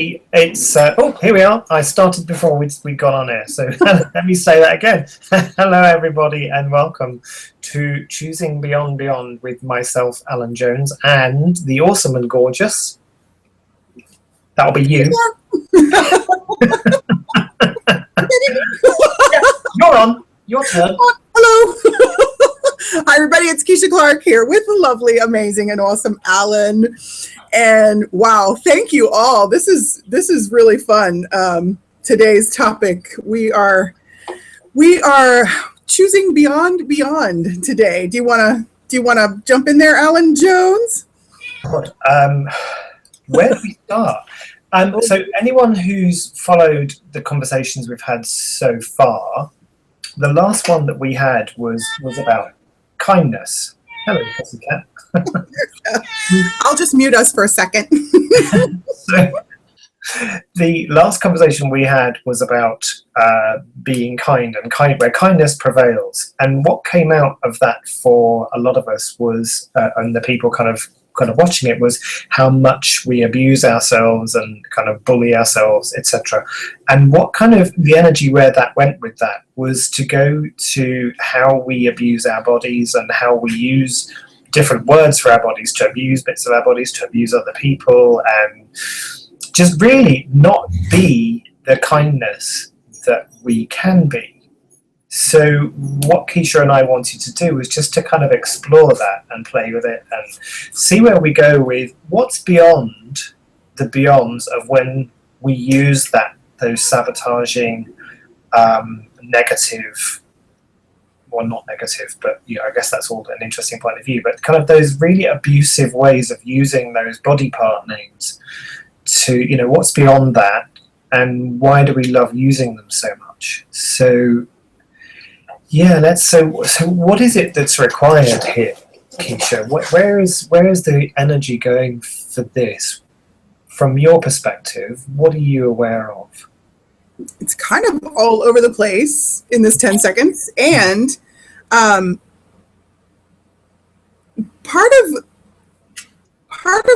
It's oh, here we are. I started before we got on air, so let me say that again. Hello, everybody, and welcome to Choosing Beyond Beyond with myself, Alan Jones, and the awesome and gorgeous. That'll be you. You're on. Your turn. Hello. Hi, everybody. It's Keisha Clark here with the lovely, amazing, and awesome Alan. And wow, thank you all. This is really fun. Today's topic, we are choosing beyond today. Do you wanna jump in there, Alan Jones? Where do we start? So anyone who's followed the conversations we've had so far, the last one that we had was about kindness. Hello, Pussycat. I'll just mute us for a second. So, the last conversation we had was about being kind and where kindness prevails. And what came out of that for a lot of us was, and the people kind of watching it, was how much we abuse ourselves and kind of bully ourselves, etc. And what kind of the energy where that went with that was to go to how we abuse our bodies and how we use different words for our bodies, to abuse bits of our bodies, to abuse other people, and just really not be the kindness that we can be. So what Keisha and I wanted to do was just to kind of explore that and play with it and see where we go with what's beyond the beyonds of when we use those sabotaging, negative, well, not negative, but I guess that's all an interesting point of view, but kind of those really abusive ways of using those body part names to, what's beyond that and why do we love using them so much? So yeah, so what is it that's required here, Keisha? Where is the energy going for this? From your perspective, what are you aware of? It's kind of all over the place in this 10 seconds. And part of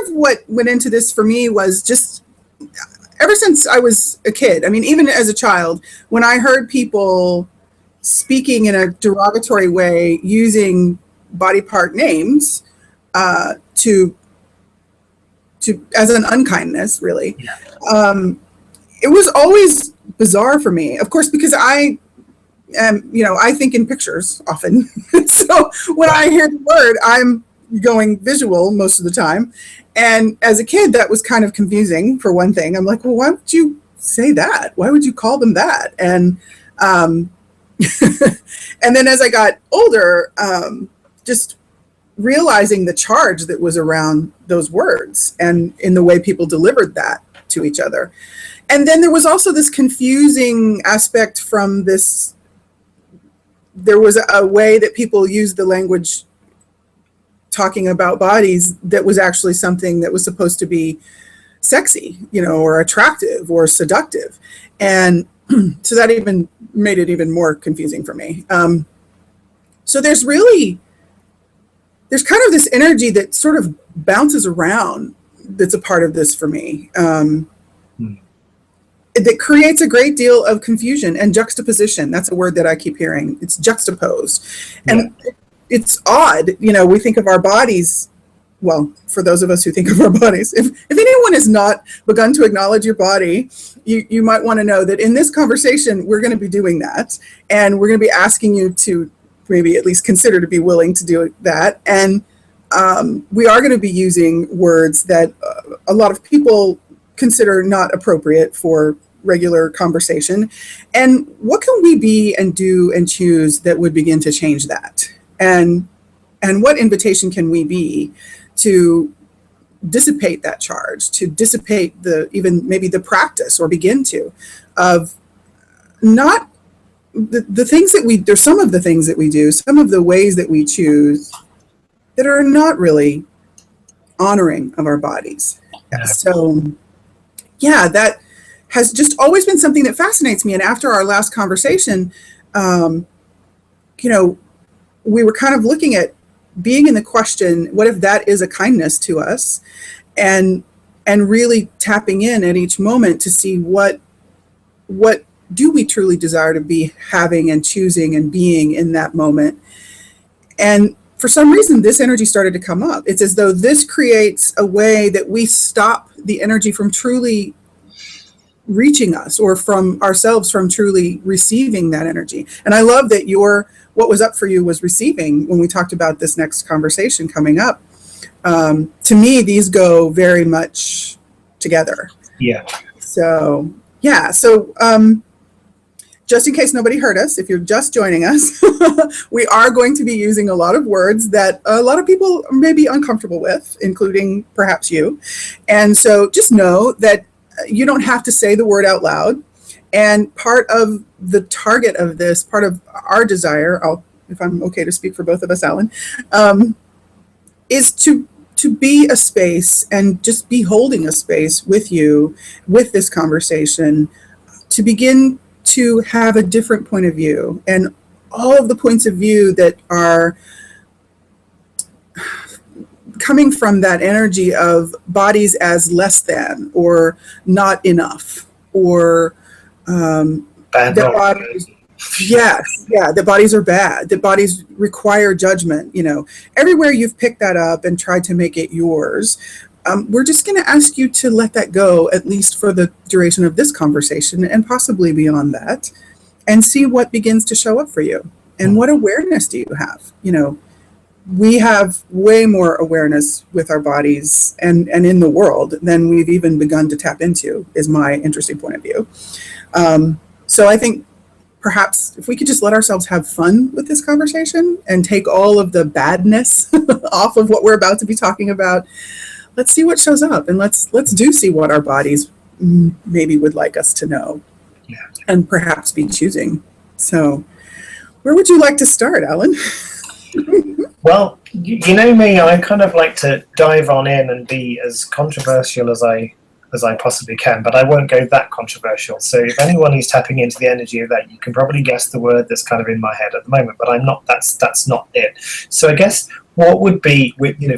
what went into this for me was just ever since I was a kid. I mean, even as a child, when I heard people speaking in a derogatory way, using body part names to as an unkindness, really. Yeah. It was always bizarre for me, of course, because I am, I think in pictures often. So when I hear the word, I'm going visual most of the time. And as a kid, that was kind of confusing, for one thing. I'm like, well, why would you say that? Why would you call them that? And and then as I got older, just realizing the charge that was around those words and in the way people delivered that to each other. And then there was also this confusing aspect from this. There was a way that people used the language talking about bodies that was actually something that was supposed to be sexy, or attractive or seductive. And so that even made it even more confusing for me. So there's kind of this energy that sort of bounces around that's a part of this for me. That creates a great deal of confusion and juxtaposition. That's a word that I keep hearing. It's juxtaposed. And it's odd, we think of our bodies. Well, for those of us who think of our bodies, if anyone has not begun to acknowledge your body, you might want to know that in this conversation, we're going to be doing that. And we're going to be asking you to maybe at least consider to be willing to do that. And we are going to be using words that a lot of people consider not appropriate for regular conversation. And what can we be and do and choose that would begin to change that? And what invitation can we be to dissipate that charge, to dissipate even maybe the practice, or begin to, of not the things that there's some of the things that we do, some of the ways that we choose that are not really honoring of our bodies. Yeah. So yeah, that has just always been something that fascinates me. And after our last conversation, we were kind of looking at being in the question, what if that is a kindness to us? And and really tapping in at each moment to see what do we truly desire to be having and choosing and being in that moment. And for some reason, this energy started to come up. It's as though this creates a way that we stop the energy from truly reaching us, or from ourselves from truly receiving that energy. And I love that what was up for you was receiving when we talked about this next conversation coming up. To me, these go very much together. Yeah. So, yeah. So, just in case nobody heard us, if you're just joining us, we are going to be using a lot of words that a lot of people may be uncomfortable with, including perhaps you. And so just know that you don't have to say the word out loud. And part of the target of this, part of our desire, if I'm okay to speak for both of us, Alan, is to be a space and just be holding a space with you, with this conversation, to begin to have a different point of view, and all of the points of view that are coming from that energy of bodies as less than, or not enough, or that bodies, that bodies are bad, that bodies require judgment. Everywhere you've picked that up and tried to make it yours, we're just going to ask you to let that go, at least for the duration of this conversation, and possibly beyond that, and see what begins to show up for you. And what awareness do you have? We have way more awareness with our bodies and in the world than we've even begun to tap into, is my interesting point of view. So I think perhaps if we could just let ourselves have fun with this conversation and take all of the badness off of what we're about to be talking about, let's see what shows up, and let's see what our bodies maybe would like us to know, and perhaps be choosing. So where would you like to start, Alan? Well, you know me, I kind of like to dive on in and be as controversial as I possibly can, but I won't go that controversial. So if anyone is tapping into the energy of that, you can probably guess the word that's kind of in my head at the moment, but I'm not. That's not it. So I guess what would be,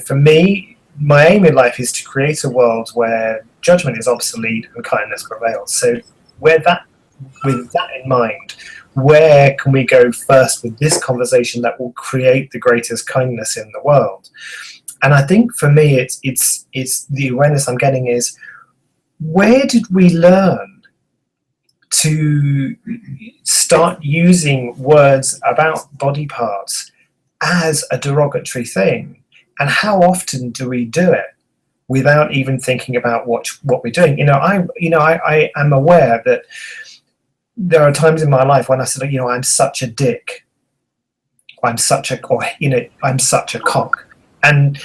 for me, my aim in life is to create a world where judgment is obsolete and kindness prevails. So with that in mind, where can we go first with this conversation that will create the greatest kindness in the world? And I think for me, it's the awareness I'm getting is, where did we learn to start using words about body parts as a derogatory thing? And how often do we do it without even thinking about what we're doing? I am aware that there are times in my life when I said, I'm such a dick, I'm such a cock, and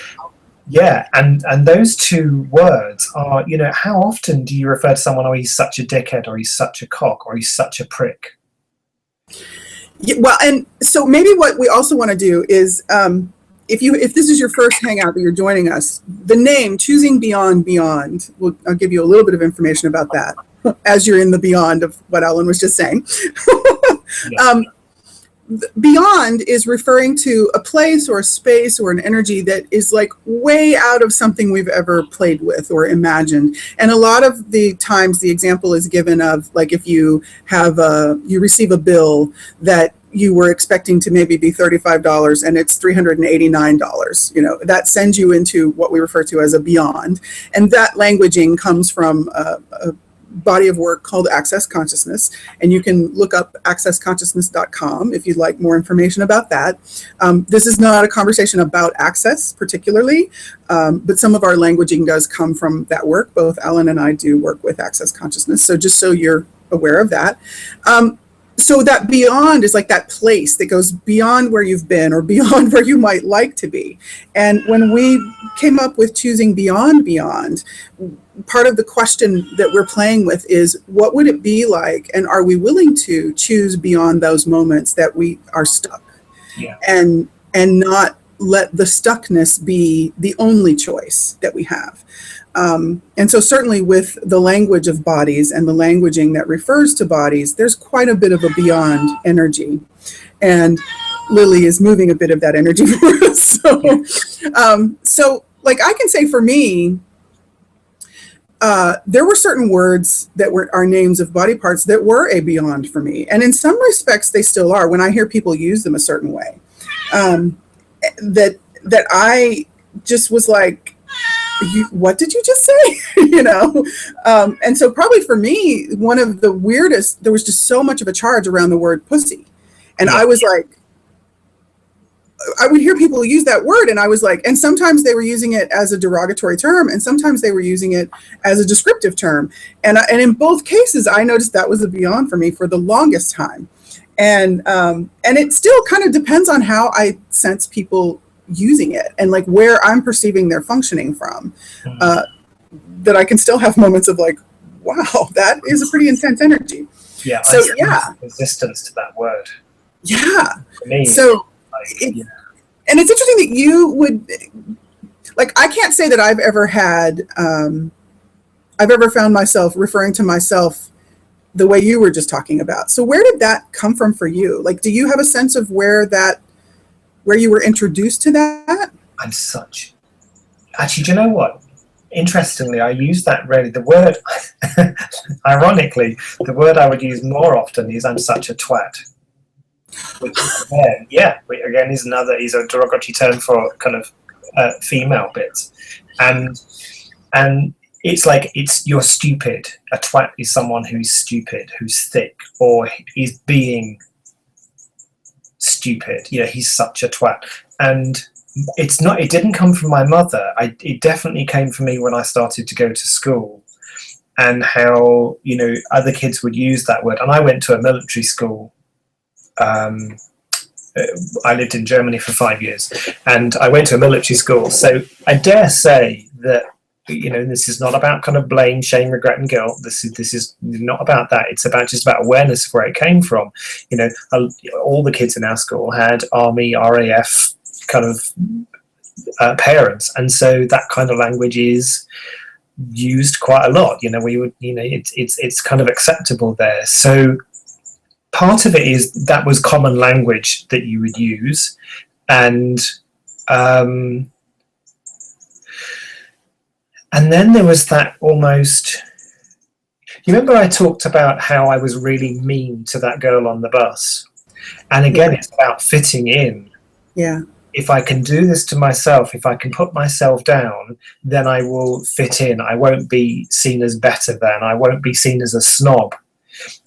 those two words are, how often do you refer to someone, oh, he's such a dickhead, or he's such a cock, or he's such a prick? Yeah, well, and so maybe what we also want to do is, if this is your first hangout that you're joining us, the name Choosing Beyond, I'll give you a little bit of information about that as you're in the beyond of what Alan was just saying. Beyond is referring to a place or a space or an energy that is like way out of something we've ever played with or imagined. And a lot of the times the example is given of, like, if you receive a bill that you were expecting to maybe be $35 and it's $389, that sends you into what we refer to as a beyond. And that languaging comes from a body of work called Access Consciousness, and you can look up accessconsciousness.com if you'd like more information about that. This is not a conversation about access particularly, but some of our languaging does come from that work. Both Alan and I do work with Access Consciousness, so just so you're aware of that. So that beyond is like that place that goes beyond where you've been or beyond where you might like to be. And when we came up with Choosing Beyond, part of the question that we're playing with is, what would it be like, and are we willing to choose beyond those moments that we are stuck? Yeah. And not let the stuckness be the only choice that we have. And so certainly with the language of bodies and the languaging that refers to bodies, there's quite a bit of a beyond energy. And Lily is moving a bit of that energy for us. So like I can say for me, there were certain words that were our names of body parts that were a beyond for me. And in some respects, they still are when I hear people use them a certain way. That I just was like, what did you just say? And so probably for me, one of the weirdest, there was just so much of a charge around the word pussy. And I was like, I would hear people use that word and I was like, and sometimes they were using it as a derogatory term and sometimes they were using it as a descriptive term. And in both cases, I noticed that was a beyond for me for the longest time. And it still kind of depends on how I sense people using it and like where I'm perceiving their functioning from, that I can still have moments of like, wow, that is a pretty intense energy. Yeah. So resistance to that word. Yeah. For me, so and it's interesting that you would like, I can't say that I've ever had, I've ever found myself referring to myself the way you were just talking about. So where did that come from for you? Like, do you have a sense of where you were introduced to that? Actually, do you know what? Interestingly, I use that really, the word, ironically, the word I would use more often is I'm such a twat. Which again is a derogatory term for kind of female bits. And it's like, you're stupid. A twat is someone who's stupid, who's thick, or is being stupid. He's such a twat. And it didn't come from my mother. It definitely came from me when I started to go to school, and how, other kids would use that word. And I went to a military school. I lived in Germany for 5 years, and I went to a military school. So I dare say that, this is not about kind of blame, shame, regret, and guilt. This is not about that. It's just about awareness of where it came from. All the kids in our school had Army, RAF kind of parents, and so that kind of language is used quite a lot. We would, it's kind of acceptable there. So part of it is that was common language that you would use, and then there was that almost. You remember I talked about how I was really mean to that girl on the bus, and again, it's about fitting in. Yeah. If I can do this to myself, if I can put myself down, then I will fit in. I won't be seen as better than. I won't be seen as a snob.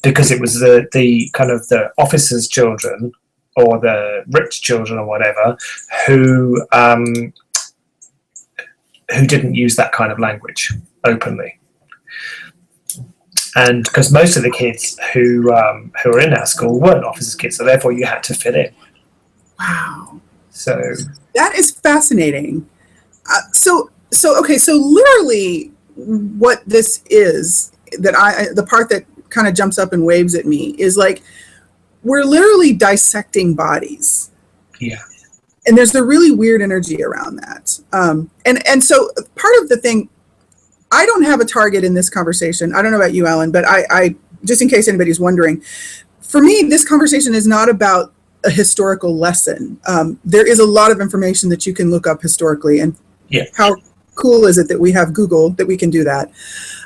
Because it was the kind of the officers' children or the rich children or whatever who didn't use that kind of language openly, and because most of the kids who were in our school weren't officers' kids, so therefore you had to fit in. Wow. So that is fascinating. So literally, what this is the part that kind of jumps up and waves at me is like, we're literally dissecting bodies. Yeah. And there's a really weird energy around that. And so part of the thing, I don't have a target in this conversation. I don't know about you, Alan, but I just in case anybody's wondering, for me, this conversation is not about a historical lesson. There is a lot of information that you can look up historically, and how cool is it that we have Google that we can do that.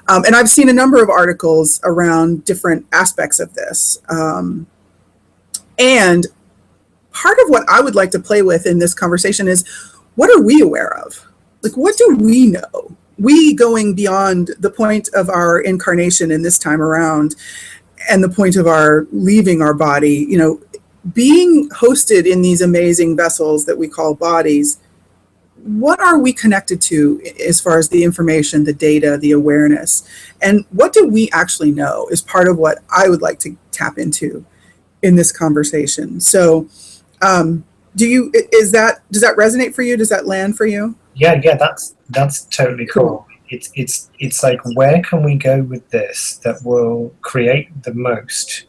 And I've seen a number of articles around different aspects of this. And part of what I would like to play with in this conversation is, what are we aware of? Like, what do we know? We going beyond the point of our incarnation in this time around and the point of our leaving our body, being hosted in these amazing vessels that we call bodies. What are we connected to as far as the information, the data, the awareness, and what do we actually know is part of what I would like to tap into in this conversation. So does that resonate for you? Does that land for you? Yeah, that's totally cool. It's like, where can we go with this that will create the most?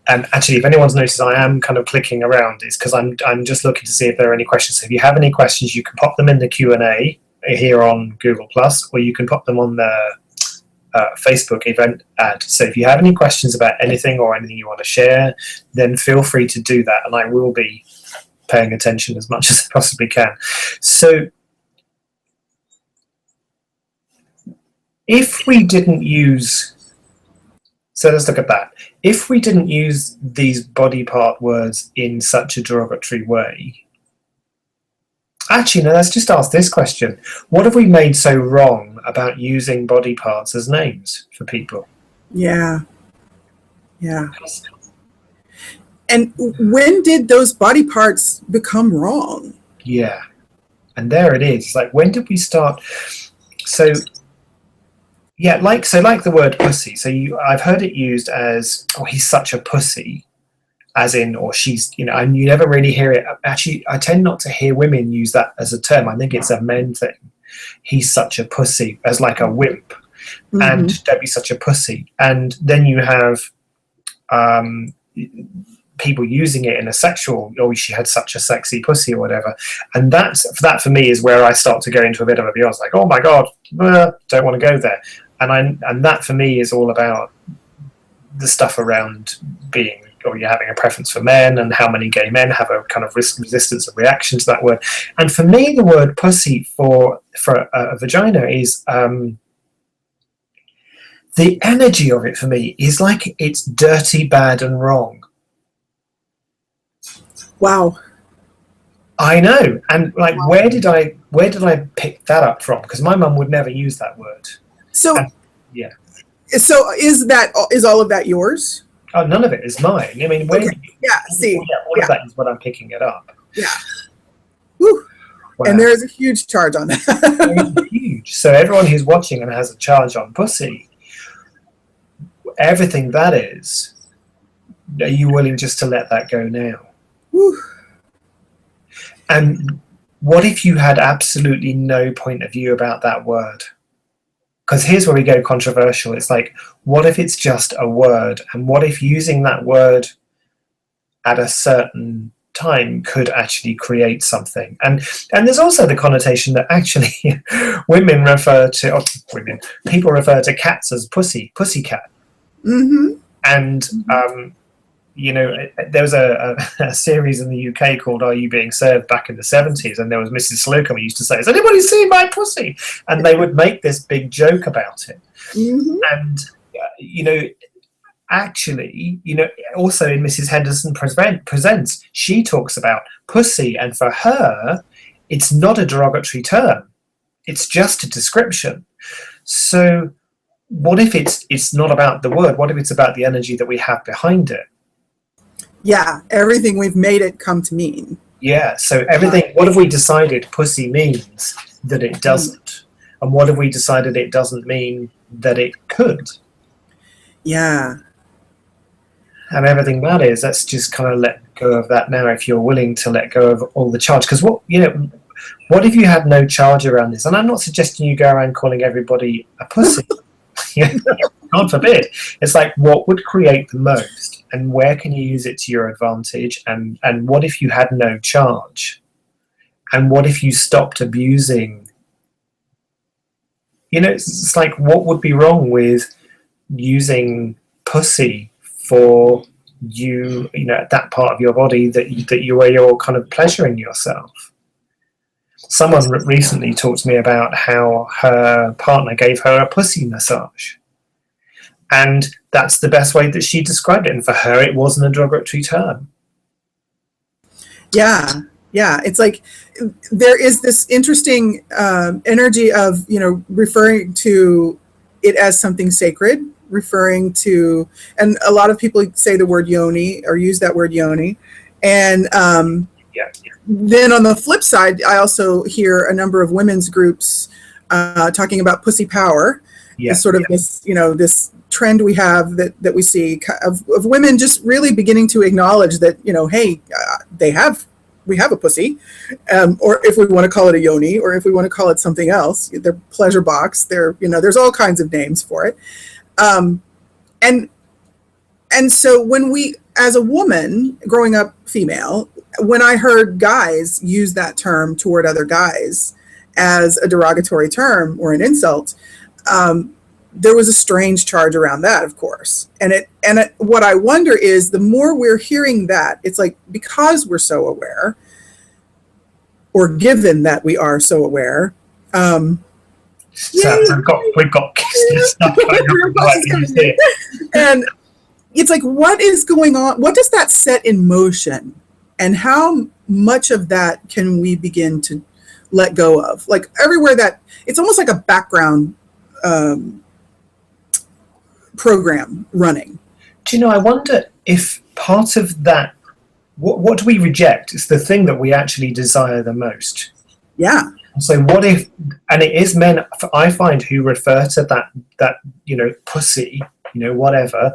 And actually, if anyone's noticed, I am kind of clicking around. It's because I'm just looking to see if there are any questions. So if you have any questions, you can pop them in the Q&A here on Google+, or you can pop them on the Facebook event ad. So if you have any questions about anything or anything you want to share, then feel free to do that, and I will be paying attention as much as I possibly can. So If we didn't use, so let's look at that. If we didn't use these body part words in such a derogatory way, actually, no, let's just ask this question. What have we made so wrong about using body parts as names for people? Yeah. Yeah. And when did those body parts become wrong? Yeah. And there it is. Like, when did we start? So, yeah, like the word pussy. So I've heard it used as, oh, he's such a pussy, as in, or she's, and you never really hear it. Actually, I tend not to hear women use that as a term. I think it's a men thing. He's such a pussy, as like a wimp. Mm-hmm. And don't be such a pussy. And then you have people using it in a sexual, oh, she had such a sexy pussy or whatever. And that for me is where I start to go into a bit of a beyond, like, oh my God, don't want to go there. And that for me is all about the stuff around being, or you're having a preference for men, and how many gay men have a kind of resistance and reaction to that word. And for me, the word pussy for a vagina is, the energy of it for me is like it's dirty, bad, and wrong. Wow. I know. And like, wow. where did I pick that up from? Because my mum would never use that word. So, yeah. So is all of that yours? Oh, none of it is mine. I mean, okay. Yeah. See, all of that is what I'm picking it up. Yeah. Woo. Wow. And there is a huge charge on that. Huge. So everyone who's watching and has a charge on pussy, everything that is, are you willing just to let that go now? Woo. And what if you had absolutely no point of view about that word? Because here's where we go controversial. It's like, what if it's just a word? And what if using that word at a certain time could actually create something? And there's also the connotation that actually people refer to cats as pussycat. Mm-hmm. And there was a series in the UK called Are You Being Served back in the 70s, and there was Mrs. Slocum who used to say, has anybody seen my pussy? And they would make this big joke about it. Mm-hmm. And actually, also in Mrs. Henderson Presents, she talks about pussy, and for her it's not a derogatory term, it's just a description. So what if it's not about the word? What if it's about the energy that we have behind it? Yeah, everything we've made it come to mean. Yeah, so everything, what have we decided pussy means that it doesn't? And what have we decided it doesn't mean that it could? Yeah. And everything that is, let's just kind of let go of that now, if you're willing to let go of all the charge. Because what if you had no charge around this? And I'm not suggesting you go around calling everybody a pussy. God forbid. It's like, what would create the most, and where can you use it to your advantage? And what if you had no charge? And what if you stopped abusing? It's like, what would be wrong with using pussy for you, that part of your body that where you're kind of pleasuring yourself? Someone recently talked to me about how her partner gave her a pussy massage. And that's the best way that she described it. And for her, it wasn't a derogatory term. Yeah. Yeah. It's like there is this interesting energy of, referring to it as something sacred, referring to, and a lot of people say the word yoni or use that word yoni. And then on the flip side, I also hear a number of women's groups talking about pussy power. It's sort of this, this trend we have that we see of women just really beginning to acknowledge that, hey, we have a pussy, or if we want to call it a yoni, or if we want to call it something else, their pleasure box, there's all kinds of names for it. And so when we, as a woman growing up female, when I heard guys use that term toward other guys as a derogatory term or an insult, there was a strange charge around that, of course. And what I wonder is, the more we're hearing that, it's like, because we're so aware, or given that we are so aware, So we've got stuff going on right here. And it's like, what is going on? What does that set in motion? And how much of that can we begin to let go of? Like everywhere that, it's almost like a background program running. Do you know, I wonder if part of that, what do we reject? It's the thing that we actually desire the most. Yeah. So what if, and it is men, I find, who refer to that pussy, whatever.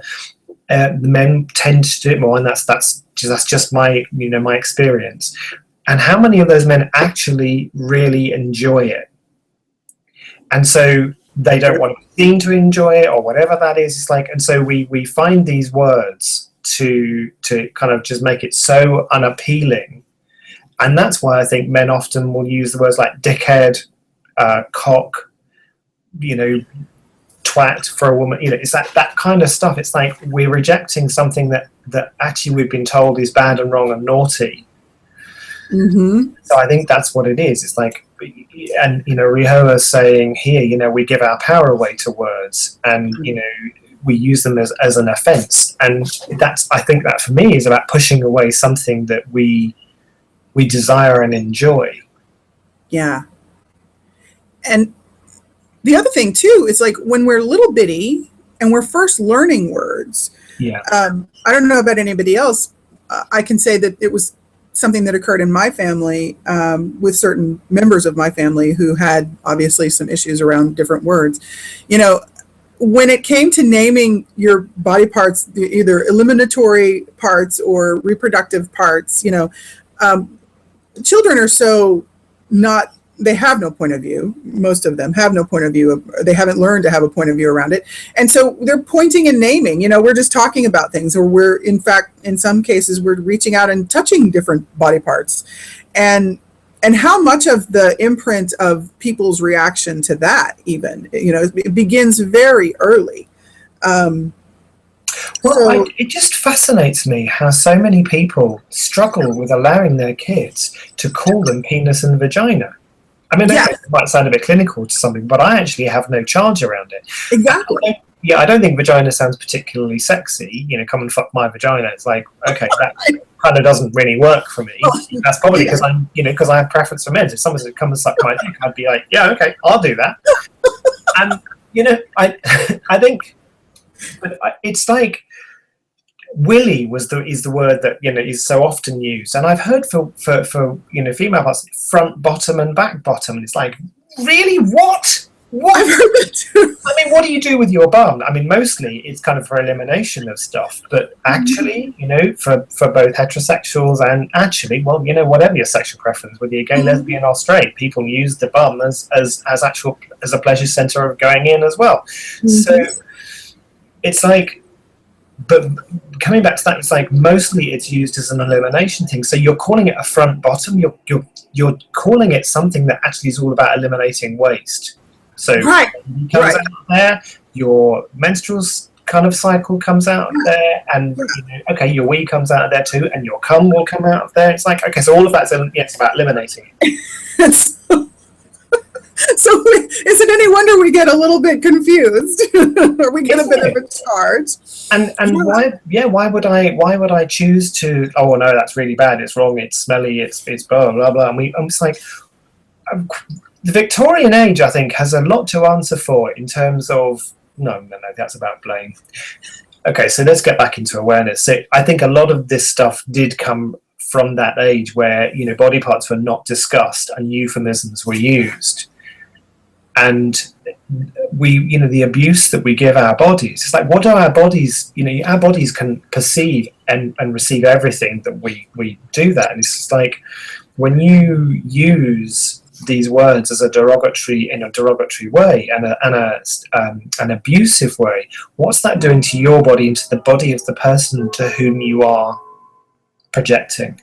The men tend to do it more, and that's just my my experience. And how many of those men actually really enjoy it? And so they don't want to seem to enjoy it, or whatever that is. It's like, and so we find these words to kind of just make it so unappealing. And that's why I think men often will use the words like dickhead, cock, twat for a woman. It's that kind of stuff. It's like we're rejecting something that actually we've been told is bad and wrong and naughty. Mm-hmm. So I think that's what it is. It's like, and Rehoboam's saying here, we give our power away to words, and we use them as an offense. And I think that for me is about pushing away something that we desire and enjoy. Yeah. And the other thing too is like when we're little bitty and we're first learning words. Yeah. I don't know about anybody else. I can say that it was something that occurred in my family with certain members of my family who had obviously some issues around different words. When it came to naming your body parts, either eliminatory parts or reproductive parts, children are so not, they have no point of view. Most of them have no point of view. They haven't learned to have a point of view around it. And so they're pointing and naming, we're just talking about things, or we're, in fact, in some cases, we're reaching out and touching different body parts. And how much of the imprint of people's reaction to that even, it begins very early. It just fascinates me how so many people struggle with allowing their kids to call them penis and vagina. I mean, it might sound a bit clinical to something, but I actually have no charge around it. Exactly. I don't think vagina sounds particularly sexy. Come and fuck my vagina. It's like, okay, that kind of doesn't really work for me. That's probably because I'm, because I have preference for men. If someone said, come and suck my dick, I'd be like, yeah, okay, I'll do that. And, I think, but it's like, willy is the word that is so often used, and I've heard for female parts, front bottom and back bottom, and it's like, really, what I've heard that too. I mean, what do you do with your bum? I mean, mostly it's kind of for elimination of stuff, but actually, for both heterosexuals and actually, well, whatever your sexual preference, whether you're gay, lesbian, or straight, people use the bum as a pleasure center of going in as well. So it's like, but coming back to that, it's like mostly it's used as an elimination thing. So you're calling it a front bottom. You're calling it something that actually is all about eliminating waste. So comes out there, your menstrual kind of cycle comes out of there, and okay, your wee comes out of there too, and your cum will come out of there. It's like, okay, so all of that's it's about eliminating. So is it any wonder we get a little bit confused, or we get a bit of a charge? And why would I choose to? Oh no, that's really bad. It's wrong. It's smelly. It's blah blah blah. And I'm just like, the Victorian age, I think, has a lot to answer for in terms of no, that's about blame. Okay, so let's get back into awareness. So I think a lot of this stuff did come from that age where body parts were not discussed and euphemisms were used. And we, the abuse that we give our bodies, it's like, what do our bodies, our bodies can perceive and receive everything that we do that. And it's just like, when you use these words as in a derogatory way and an abusive way, what's that doing to your body and to the body of the person to whom you are projecting?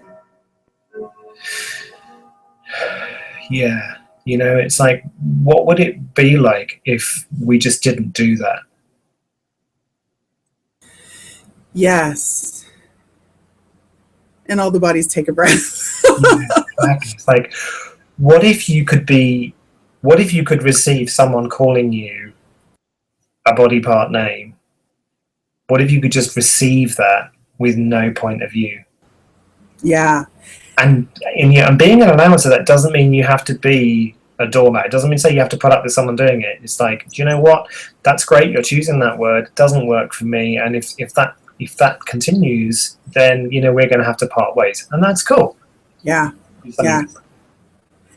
Yeah. It's like, what would it be like if we just didn't do that? Yes. And all the bodies take a breath. Yeah, exactly. It's like, what if you could be What if you could receive someone calling you a body part name? What if you could just receive that with no point of view? Yeah. And being an announcer, that doesn't mean you have to be a doormat. It doesn't mean say you have to put up with someone doing it. It's like, do you know what? That's great. You're choosing that word. It doesn't work for me. And if that continues, then we're going to have to part ways, and that's cool. Yeah. Yeah.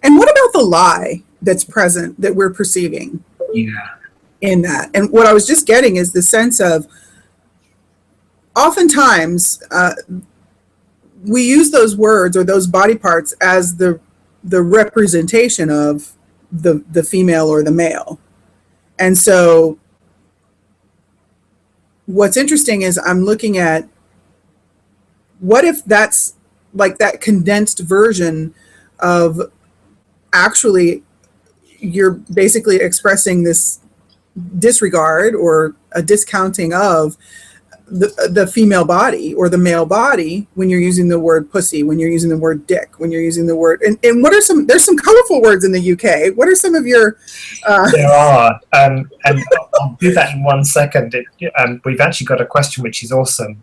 And what about the lie that's present that we're perceiving? Yeah. In that, and what I was just getting is the sense of, oftentimes we use those words or those body parts as the representation of the female or the male. And so what's interesting is I'm looking at, what if that's like that condensed version of, actually you're basically expressing this disregard or a discounting of the female body or the male body when you're using the word pussy, when you're using the word dick, when you're using the word, and what are there's some colorful words in the UK. What are some of your There are, and I'll do that in 1 second. We've actually got a question which is awesome.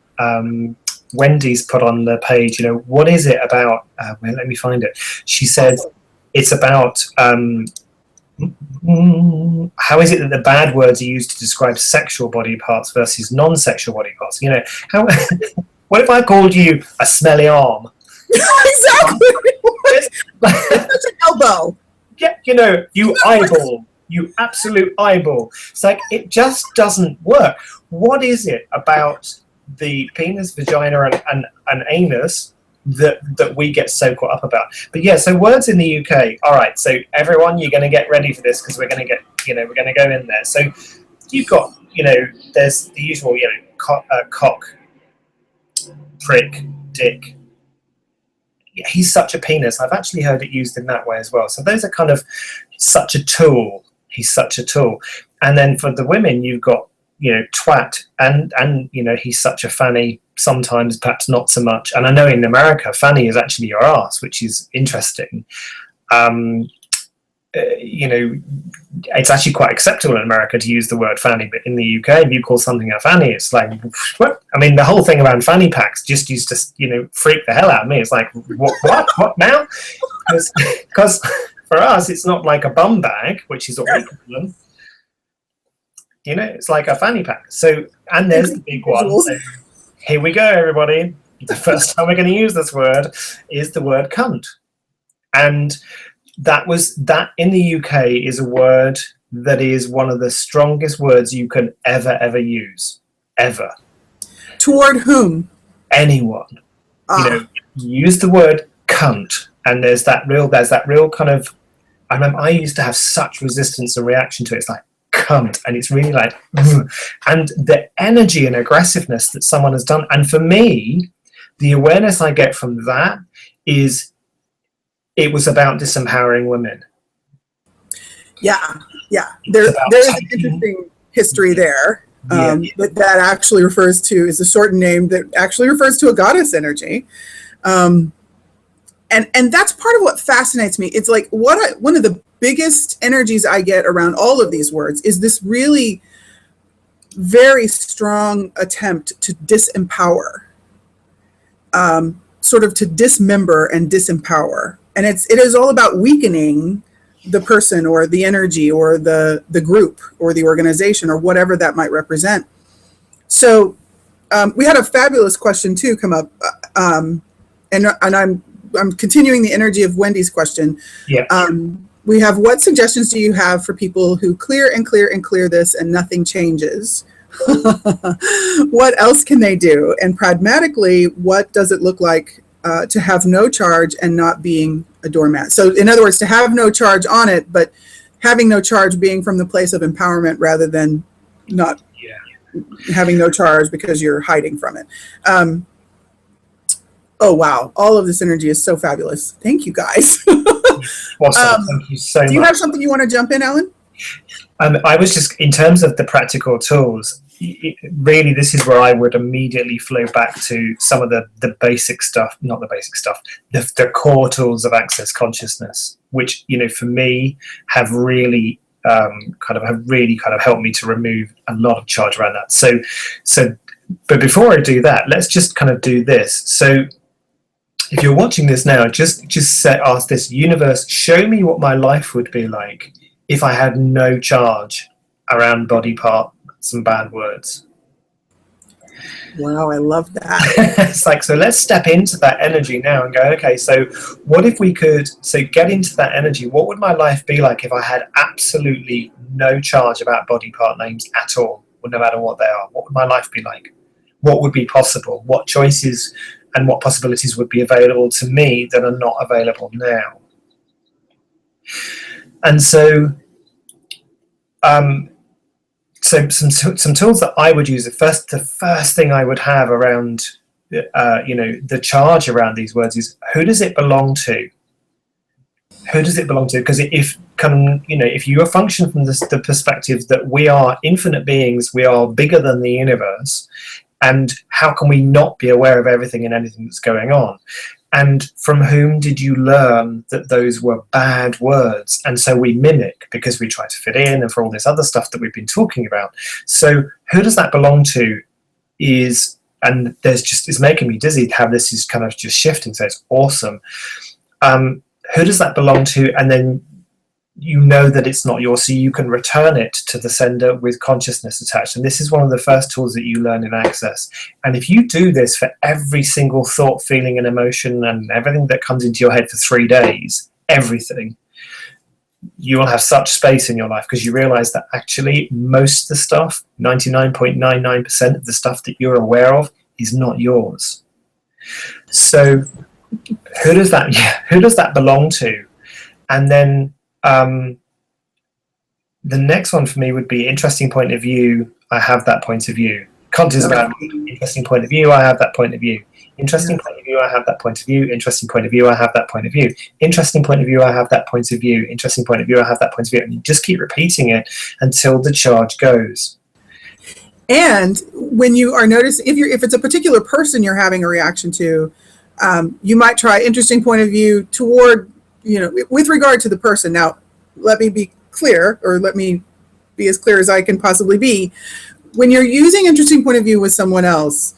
Wendy's put on the page, what is it about, well, let me find it. She said it's about how is it that the bad words are used to describe sexual body parts versus non-sexual body parts? How what if I called you a smelly arm? Exactly. That's an elbow. Yeah, you eyeball, you absolute eyeball. It's like, it just doesn't work. What is it about the penis, vagina, and anus that we get so caught up about? But yeah, so words in the UK. All right, so everyone, you're going to get ready for this, because we're going to get, we're going to go in there. So you've got, there's the usual, cock, prick, dick. He's such a penis. I've actually heard it used in that way as well. So those are kind of such a tool. He's such a tool. And then for the women, you've got, twat, and he's such a fanny. Sometimes, perhaps not so much. And I know in America, fanny is actually your ass, which is interesting. It's actually quite acceptable in America to use the word fanny, but in the UK, if you call something a fanny, it's like, what? I mean, the whole thing around fanny packs just used to, freak the hell out of me. It's like, what now? Because for us, it's not like a bum bag, which is what we call them. It's like a fanny pack. So, and there's the big one. So, here we go, everybody. The first time we're going to use this word is the word cunt. And that in the UK is a word that is one of the strongest words you can ever use. Ever. Toward whom? Anyone. Use the word cunt. And there's that real kind of, I remember I used to have such resistance and reaction to it. It's like, cunt, and it's really like, and the energy and aggressiveness that someone has done. And for me, the awareness I get from that is, it was about disempowering women. Yeah. There's an interesting history there. That actually refers to, is a shortened name that actually refers to a goddess energy. And that's part of what fascinates me. It's like, one of the biggest energies I get around all of these words is this really very strong attempt to disempower, sort of to dismember and disempower. And it is all about weakening the person or the energy or the group or the organization or whatever that might represent. So we had a fabulous question too come up, and I'm continuing the energy of Wendy's question. Yeah. We have, what suggestions do you have for people who clear this and nothing changes? What else can they do? And pragmatically, what does it look like to have no charge and not being a doormat? So in other words, to have no charge on it, but having no charge being from the place of empowerment rather than not having no charge because you're hiding from it. Oh, wow. All of this energy is so fabulous. Thank you, guys. Awesome. Thank you so much. Do you have something you want to jump in, Alan? I was just, in terms of the practical tools, really, this is where I would immediately flow back to some of the basic stuff, not the basic stuff, the core tools of access consciousness. which, for me have really kind of helped me to remove a lot of charge around that. So but before I do that, let's just kind of do this. So if you're watching this now, just ask this: universe, show me what my life would be like if I had no charge around body parts and bad words. Wow, I love that. It's like, so let's step into that energy now and go, okay, so what if we could, get into that energy, what would my life be like if I had absolutely no charge about body part names at all, or no matter what they are? What would my life be like? What would be possible? What choices and what possibilities would be available to me that are not available now? And so some tools that I would use. The first thing I would have around, the charge around these words is, who does it belong to? Who does it belong to? Because if you are function from the perspective that we are infinite beings, we are bigger than the universe, and how can we not be aware of everything and anything that's going on? And from whom did you learn that those were bad words? And so we mimic because we try to fit in, and for all this other stuff that we've been talking about. So who does that belong to and it's making me dizzy how this is kind of just shifting. So it's awesome. Who does that belong to? And then that it's not yours, so you can return it to the sender with consciousness attached. And this is one of the first tools that you learn in Access. And if you do this for every single thought, feeling, and emotion, and everything that comes into your head for 3 days, everything, you will have such space in your life, because you realize that actually most of the stuff, 99.99% of the stuff that you're aware of, is not yours. So who does that belong to? And then the next one for me would be interesting point of view. I have that point of view. Kant is about interesting point of view. I have that point of view. Interesting point of view. I have that point of view. Interesting point of view. I have that point of view. Interesting point of view. I have that point of view. Interesting point of view. I have that point of view. And you just keep repeating it until the charge goes. And when you are noticing, if it's a particular person you're having a reaction to, you might try interesting point of view toward, with regard to the person. Now, let me be clear, or let me be as clear as I can possibly be. When you're using interesting point of view with someone else,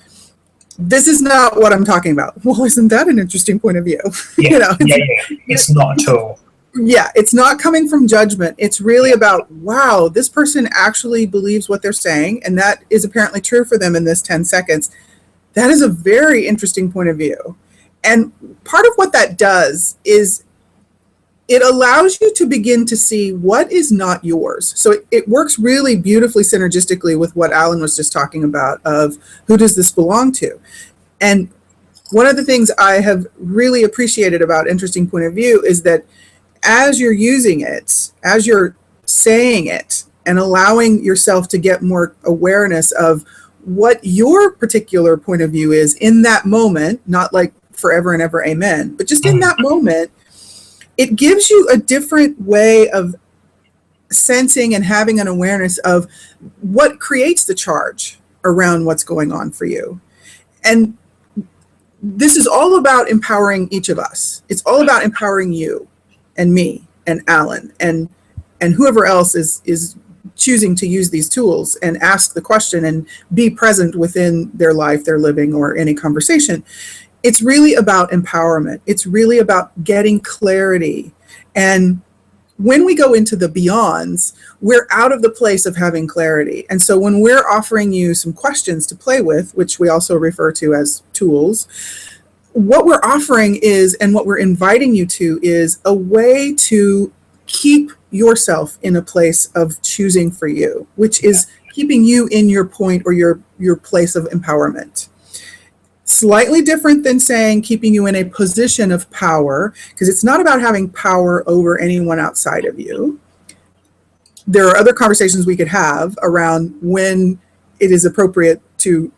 this is not what I'm talking about. Well, isn't that an interesting point of view? Yeah, it's not at all. Yeah, it's not coming from judgment. It's really about, wow, this person actually believes what they're saying, and that is apparently true for them in this 10 seconds. That is a very interesting point of view. And part of what that does is it allows you to begin to see what is not yours. So it works really beautifully synergistically with what Alan was just talking about, of who does this belong to? And one of the things I have really appreciated about interesting point of view is that as you're using it, as you're saying it, and allowing yourself to get more awareness of what your particular point of view is in that moment, not like forever and ever, amen, but just in that moment, it gives you a different way of sensing and having an awareness of what creates the charge around what's going on for you. And this is all about empowering each of us. It's all about empowering you and me and Alan and whoever else is choosing to use these tools and ask the question and be present within their life, their living, or any conversation. It's really about empowerment. It's really about getting clarity. And when we go into the beyonds, we're out of the place of having clarity. And so when we're offering you some questions to play with, which we also refer to as tools, what we're offering is, and what we're inviting you to, is a way to keep yourself in a place of choosing for you, which is keeping you in your point or your place of empowerment. Slightly different than saying keeping you in a position of power, because it's not about having power over anyone outside of you. There are other conversations we could have around when it is appropriate to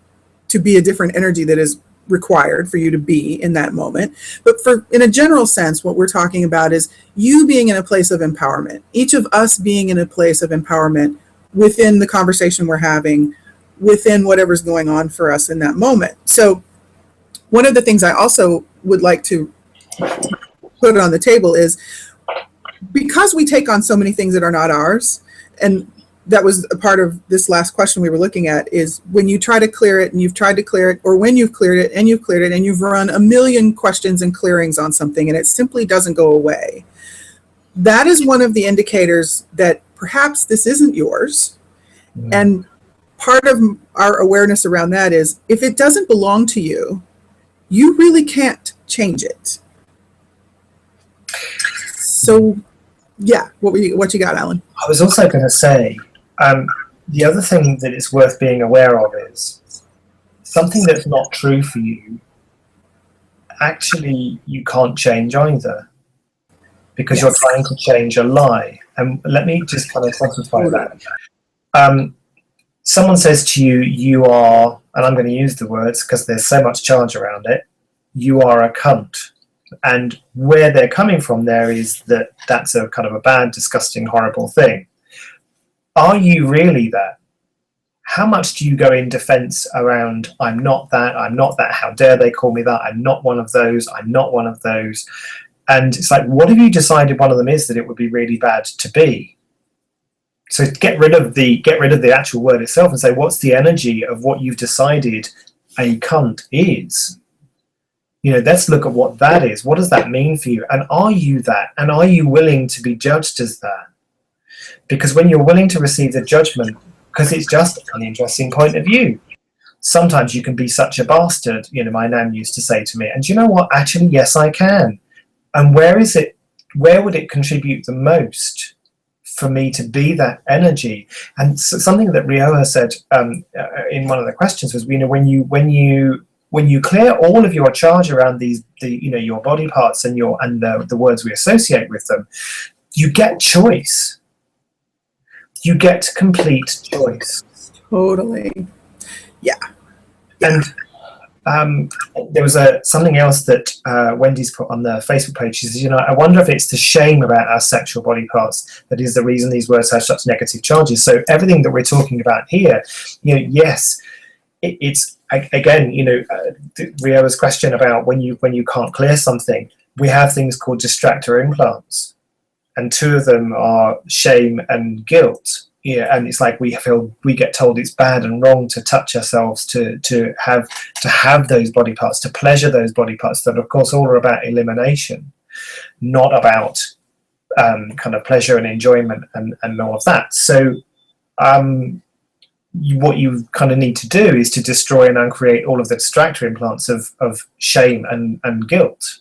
be a different energy that is required for you to be in that moment. But in a general sense, what we're talking about is you being in a place of empowerment, each of us being in a place of empowerment within the conversation we're having, within whatever's going on for us in that moment. So one of the things I also would like to put on the table is because we take on so many things that are not ours, and that was a part of this last question we were looking at, is when you try to clear it and you've tried to clear it, or when you've cleared it and you've cleared it and you've run a million questions and clearings on something and it simply doesn't go away. That is one of the indicators that perhaps this isn't yours. Mm. And part of our awareness around that is, if it doesn't belong to you, you really can't change it. So yeah, what you got, Alan? I was also going to say, the other thing that it's worth being aware of is something that's not true for you, actually you can't change either, because yes, you're trying to change a lie. And let me just kind of clarify that. Someone says to you, you are, and I'm going to use the words because there's so much charge around it, you are a cunt. And where they're coming from there is that that's a kind of a bad, disgusting, horrible thing. Are you really that? How much do you go in defense around, I'm not that, how dare they call me that, I'm not one of those, I'm not one of those. And it's like, what have you decided one of them is that it would be really bad to be? So get rid of the actual word itself and say, what's the energy of what you've decided a cunt is? You know, let's look at what that is. What does that mean for you? And are you that? And are you willing to be judged as that? Because when you're willing to receive the judgment, because it's just an interesting point of view, sometimes you can be such a bastard, you know, my nan used to say to me, and you know what, actually, yes, I can. And where would it contribute the most for me to be that energy? And so something that Rioja said in one of the questions was, you know, when you clear all of your charge around your body parts and the words we associate with them, you get choice. You get complete choice. Totally. Yeah. And there was something else that Wendy's put on the Facebook page. She says, you know, I wonder if it's the shame about our sexual body parts that is the reason these words have such negative charges. So everything that we're talking about here, you know, yes, it's again, you know, Rioja's question about when you can't clear something, we have things called distractor implants, and two of them are shame and guilt. Yeah, and it's like we get told it's bad and wrong to touch ourselves, to have those body parts, to pleasure those body parts that, of course, all are about elimination, not about kind of pleasure and enjoyment and all of that. So what you kind of need to do is to destroy and uncreate all of the distractor implants of shame and guilt.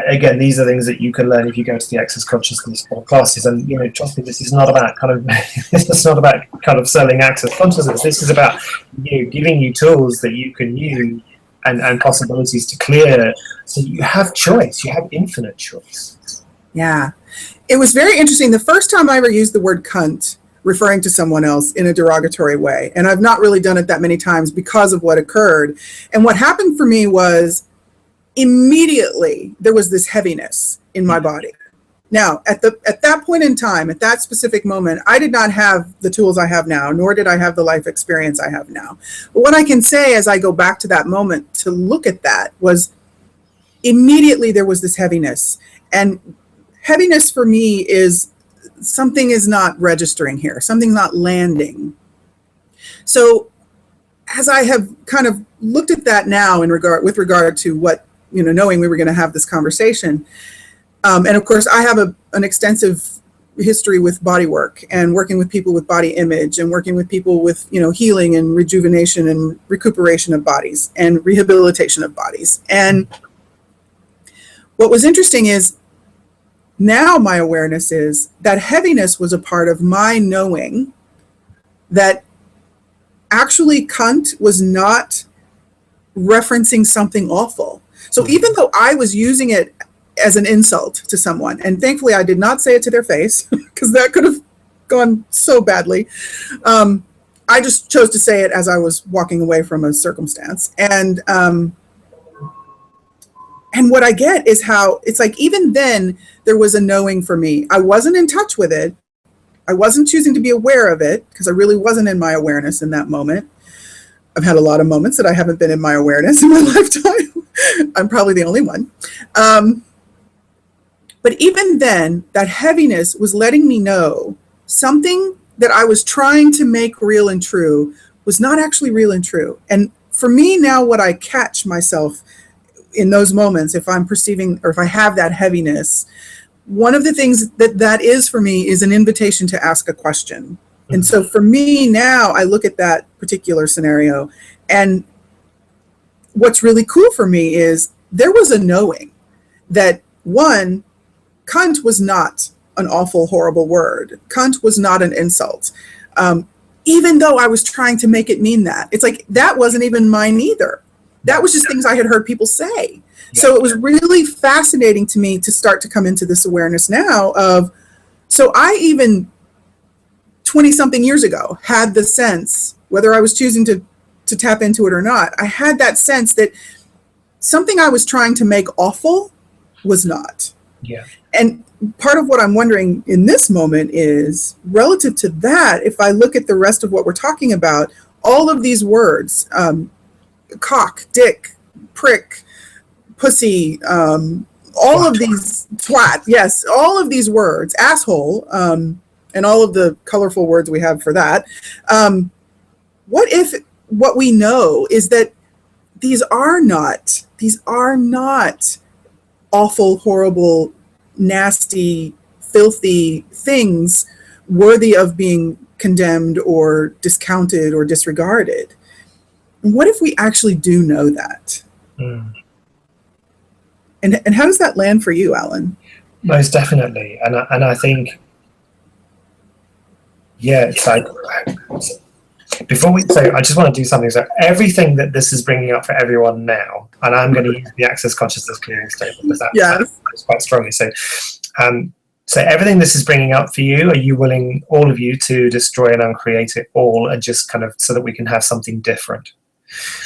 Again, these are things that you can learn if you go to the Access Consciousness classes. And, you know, trust me, this is not about kind of selling Access Consciousness. This is about, you know, giving you tools that you can use and possibilities to clear, so you have choice. You have infinite choice. Yeah. It was very interesting. The first time I ever used the word cunt referring to someone else in a derogatory way, and I've not really done it that many times because of what occurred. And what happened for me was, immediately there was this heaviness in my body. Now, at that point in time, at that specific moment, I did not have the tools I have now, nor did I have the life experience I have now. But what I can say as I go back to that moment to look at that was, immediately there was this heaviness. And heaviness for me is something is not registering here, something's not landing. So as I have kind of looked at that now with regard to what, you know, knowing we were going to have this conversation. And of course, I have an extensive history with body work and working with people with body image and working with people with, you know, healing and rejuvenation and recuperation of bodies and rehabilitation of bodies. And what was interesting is now my awareness is that heaviness was a part of my knowing that actually cunt was not referencing something awful. So even though I was using it as an insult to someone, and thankfully I did not say it to their face because that could have gone so badly, I just chose to say it as I was walking away from a circumstance. And what I get is how it's like, even then there was a knowing for me. I wasn't in touch with it. I wasn't choosing to be aware of it because I really wasn't in my awareness in that moment. I've had a lot of moments that I haven't been in my awareness in my lifetime. I'm probably the only one. But even then, that heaviness was letting me know something that I was trying to make real and true was not actually real and true. And for me now, what I catch myself in those moments, if I'm perceiving or if I have that heaviness, one of the things that is for me is an invitation to ask a question. And so for me now, I look at that particular scenario, and what's really cool for me is there was a knowing that, one, cunt was not an awful, horrible word. Cunt was not an insult. Even though I was trying to make it mean that. It's like, that wasn't even mine either. That was just things I had heard people say. So it was really fascinating to me to start to come into this awareness now of, so I even 20-something years ago had the sense, whether I was choosing to tap into it or not, I had that sense that something I was trying to make awful was not. Yeah. And part of what I'm wondering in this moment is, relative to that, if I look at the rest of what we're talking about, all of these words, cock, dick, prick, pussy, all of these, twat, yes, all of these words, asshole, and all of the colorful words we have for that. What if what we know is that these are not awful, horrible, nasty, filthy things worthy of being condemned or discounted or disregarded? And what if we actually do know that? Mm. And how does that land for you, Alan? Most definitely. And I think, yeah, it's like, before we say, I just want to do something. So everything that this is bringing up for everyone now, and I'm going to use the access consciousness clearing statement because that's quite strongly. So, so everything this is bringing up for you, are you willing, all of you, to destroy and uncreate it all, and just kind of so that we can have something different?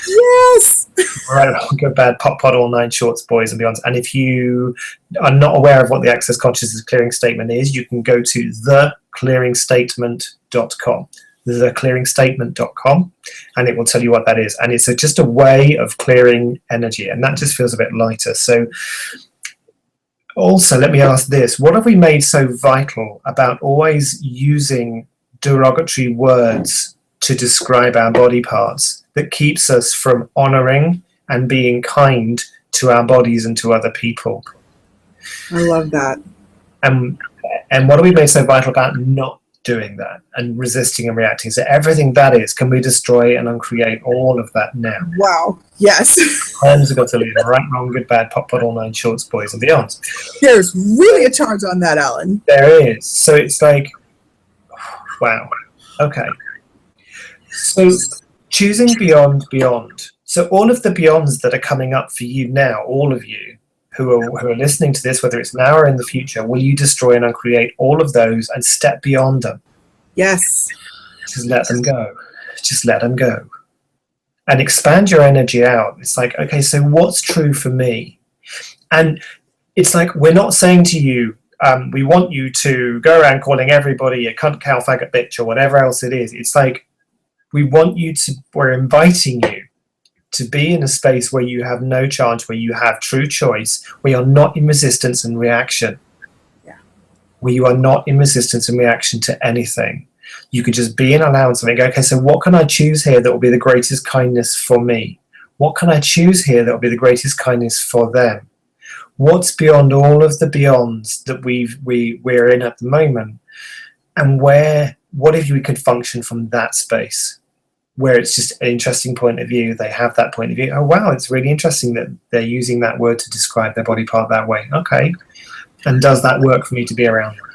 Yes. Right, good, bad, pop, pod, all nine shorts, boys and beyonds. And if you are not aware of what the access consciousness clearing statement is, you can go to theclearingstatement.com. theclearingstatement.com, and it will tell you what that is. And it's just a way of clearing energy, and that just feels a bit lighter. So also, let me ask this: what have we made so vital about always using derogatory words to describe our body parts that keeps us from honoring and being kind to our bodies and to other people? I love that. And what have we made so vital about not doing that and resisting and reacting? So everything that is, can we destroy and uncreate all of that now? Wow. Yes. Terms have got to leave. Right, wrong, good, bad, pop, pod, all nine shorts, boys and beyond. There's really a charge on that, Alan. There is. So it's like, wow. Okay. So choosing beyond. So all of the beyonds that are coming up for you now, all of you who are listening to this, whether it's now or in the future, will you destroy and uncreate all of those and step beyond them? Yes. Just let them go. Just let them go. And expand your energy out. It's like, okay, so what's true for me? And it's like, we're not saying to you, we want you to go around calling everybody a cunt, cow, faggot, bitch, or whatever else it is. It's like, we're inviting you to be in a space where you have no charge, where you have true choice, where you're not in resistance and reaction. Yeah. Where you are not in resistance and reaction to anything. You could just be in allowance and go, okay, so what can I choose here that will be the greatest kindness for me? What can I choose here that will be the greatest kindness for them? What's beyond all of the beyonds that we're in at the moment? And what if we could function from that space, where it's just an interesting point of view? They have that point of view. Oh, wow, it's really interesting that they're using that word to describe their body part that way. Okay. And does that work for me to be around them?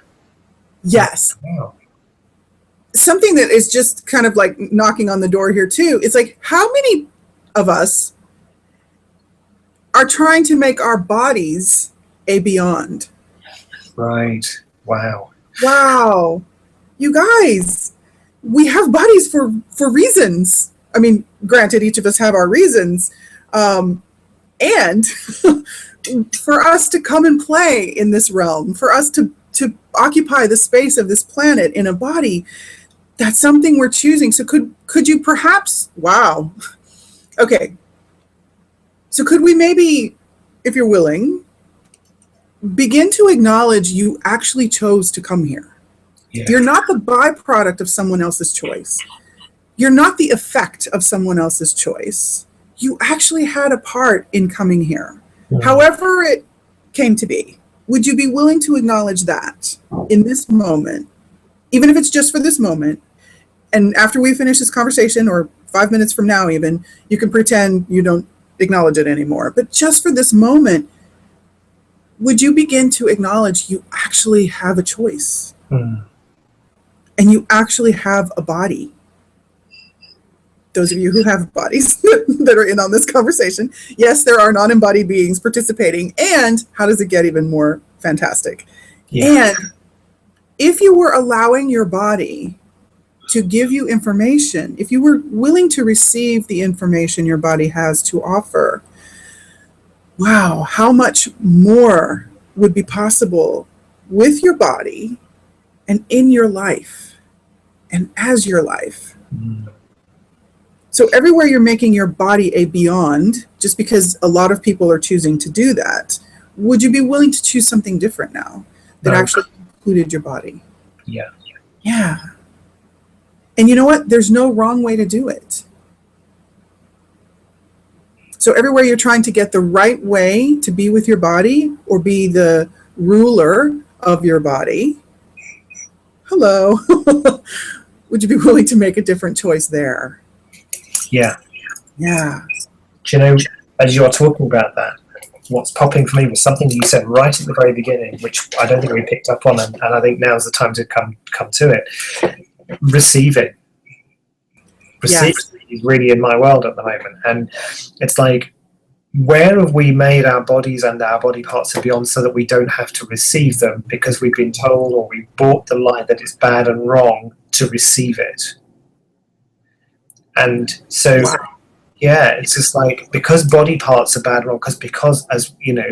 Yes. Wow. Something that is just kind of like knocking on the door here too. It's like, how many of us are trying to make our bodies a beyond? Right. Wow. Wow. You guys, we have bodies for reasons. I mean, granted, each of us have our reasons. And for us to come and play in this realm, for us to occupy the space of this planet in a body, that's something we're choosing. So could you perhaps, wow. Okay. So could we maybe, if you're willing, begin to acknowledge you actually chose to come here. Yeah. You're not the byproduct of someone else's choice. You're not the effect of someone else's choice. You actually had a part in coming here. However it came to be. Would you be willing to acknowledge that in this moment, even if it's just for this moment? And after we finish this conversation, or 5 minutes from now even, you can pretend you don't acknowledge it anymore. But just for this moment, would you begin to acknowledge you actually have a choice? And you actually have a body? Those of you who have bodies that are in on this conversation, yes, there are non-embodied beings participating. And how does it get even more fantastic? And if you were allowing your body to give you information, if you were willing to receive the information your body has to offer, wow, how much more would be possible with your body and in your life and as your life. So everywhere you're making your body a beyond, just because a lot of people are choosing to do that, would you be willing to choose something different now that actually included your body? Yeah. Yeah. And you know what? There's no wrong way to do it. So everywhere you're trying to get the right way to be with your body or be the ruler of your body, hello, would you be willing to make a different choice there? Yeah. Yeah. Do you know, as you're talking about that, what's popping for me was something you said right at the very beginning, which I don't think we picked up on, and I think now's the time to come to it. Receiving. Receiving is really in my world at the moment. And it's like, where have we made our bodies and our body parts and beyond so that we don't have to receive them because we've been told or we bought the lie that it's bad and wrong to receive it? And so, yeah, it's just like, because body parts are bad, because as you know,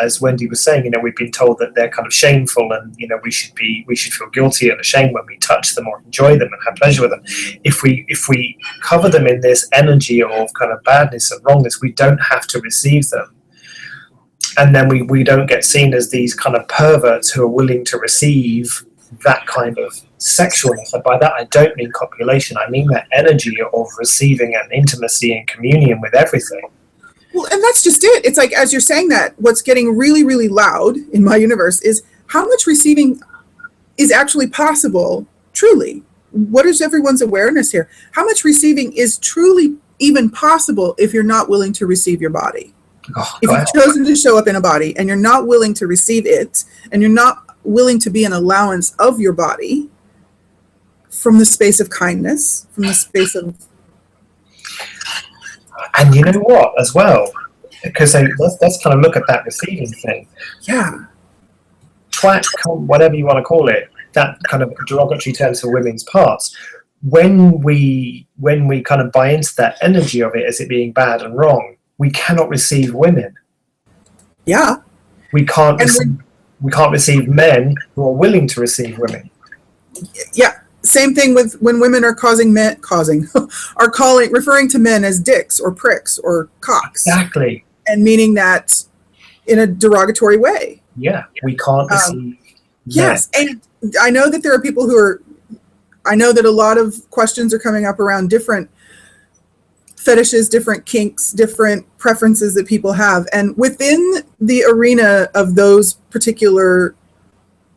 as Wendy was saying, you know, we've been told that they're kind of shameful, and you know, we should feel guilty and ashamed when we touch them or enjoy them and have pleasure with them. If we cover them in this energy of kind of badness and wrongness, we don't have to receive them, and then we don't get seen as these kind of perverts who are willing to receive that kind of sexualness. And by that I don't mean copulation, I mean that energy of receiving and intimacy and communion with everything. Well, and that's just it. It's like, as you're saying that, what's getting really, really loud in my universe is how much receiving is actually possible, truly. What is everyone's awareness here? How much receiving is truly even possible if you're not willing to receive your body? If you've chosen to show up in a body and you're not willing to receive it, and you're not willing to be an allowance of your body from the space of kindness, from the space of... And you know what, as well, because let's kind of look at that receiving thing. Yeah. Twat, whatever you want to call it, that kind of derogatory terms for women's parts. When we kind of buy into that energy of it as it being bad and wrong, we cannot receive women. Yeah. We can't receive men who are willing to receive women. Yeah. Same thing with when women are referring to men as dicks or pricks or cocks. Exactly. And meaning that in a derogatory way. Yeah, we can't receive. Yes, and I know that there are people I know that a lot of questions are coming up around different fetishes, different kinks, different preferences that people have. And within the arena of those particular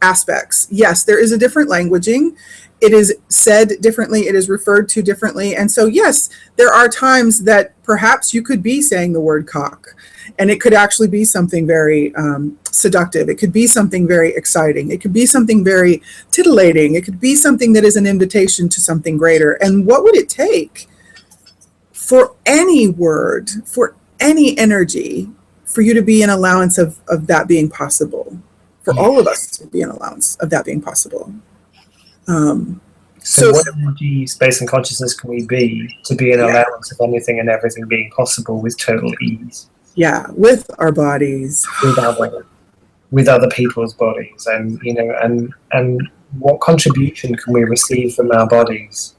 aspects, yes, there is a different languaging. It is said differently. It is referred to differently. And so, yes, there are times that perhaps you could be saying the word cock, and it could actually be something very seductive. It could be something very exciting. It could be something very titillating. It could be something that is an invitation to something greater. And what would it take for any word, for any energy, for you to be an allowance of that being possible? For all of us to be an allowance of that being possible. So what energy, space, and consciousness can we be to be an allowance of anything and everything being possible with total ease? Yeah, with our bodies, with other people's bodies, and you know, and what contribution can we receive from our bodies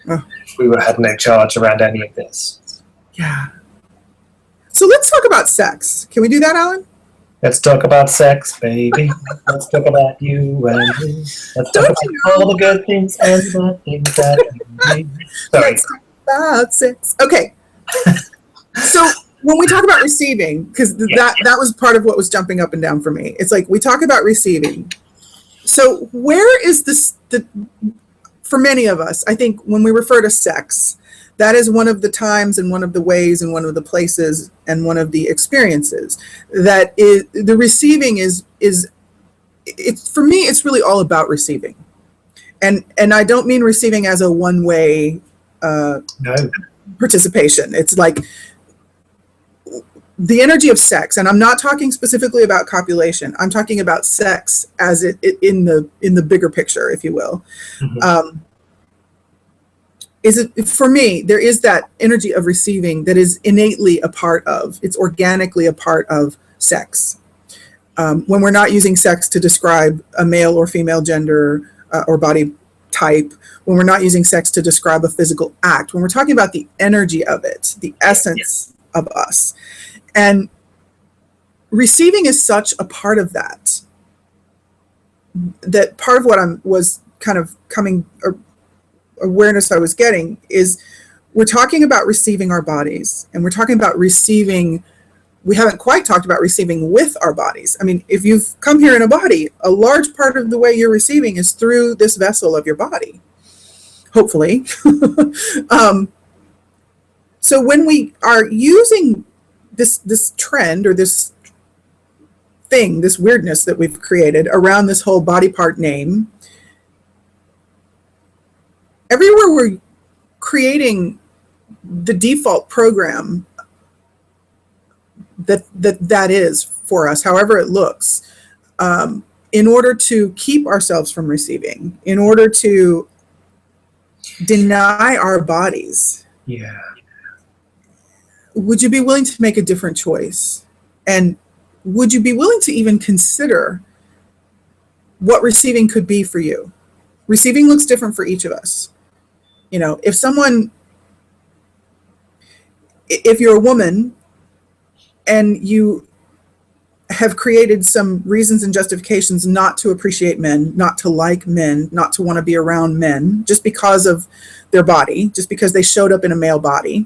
if we had no charge around any of this? Yeah. So let's talk about sex. Can we do that, Alan? Let's talk about sex, baby. Let's talk about you and me. Let's talk Don't about you know? all the good things and the bad things that we do. Sorry. Let's talk about sex. Okay. So when we talk about receiving, because that was part of what was jumping up and down for me. It's like we talk about receiving. So where is this? For many of us, I think when we refer to sex, that is one of the times and one of the ways and one of the places and one of the experiences that is the receiving is it's for me, it's really all about receiving. And I don't mean receiving as a one-way No. participation. It's like the energy of sex, and I'm not talking specifically about copulation. I'm talking about sex as it in the bigger picture, if you will. Mm-hmm. Is it for me? There is that energy of receiving that is innately a part of. It's organically a part of sex. When we're not using sex to describe a male or female gender or body type, when we're not using sex to describe a physical act, when we're talking about the energy of it, the essence of us. And receiving is such a part of that, that part of what was kind of coming, awareness I was getting is we're talking about receiving our bodies, and we're talking about receiving, we haven't quite talked about receiving with our bodies. I mean, if you've come here in a body, a large part of the way you're receiving is through this vessel of your body, hopefully. So when we are using this trend or this thing, this weirdness that we've created around this whole body part name, everywhere we're creating the default program that is for us, however it looks, in order to keep ourselves from receiving, in order to deny our bodies. Yeah. Would you be willing to make a different choice? And would you be willing to even consider what receiving could be for you? Receiving looks different for each of us. You know, if you're a woman and you have created some reasons and justifications not to appreciate men, not to like men, not to want to be around men, just because of their body, just because they showed up in a male body,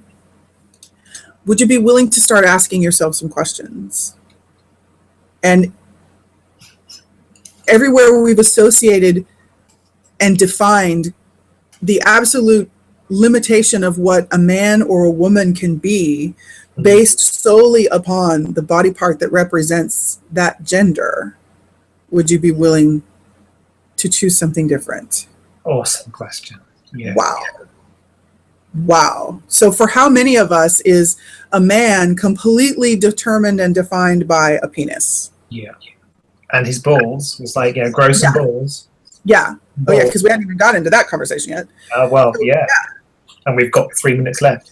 would you be willing to start asking yourself some questions? And everywhere we've associated and defined the absolute limitation of what a man or a woman can be based solely upon the body part that represents that gender, would you be willing to choose something different? Awesome question. Yeah. Wow. So for how many of us is a man completely determined and defined by a penis? Yeah. And his balls. It's like, grow some balls. Yeah. Oh, yeah, because we haven't even got into that conversation yet. Well, yeah. And we've got 3 minutes left.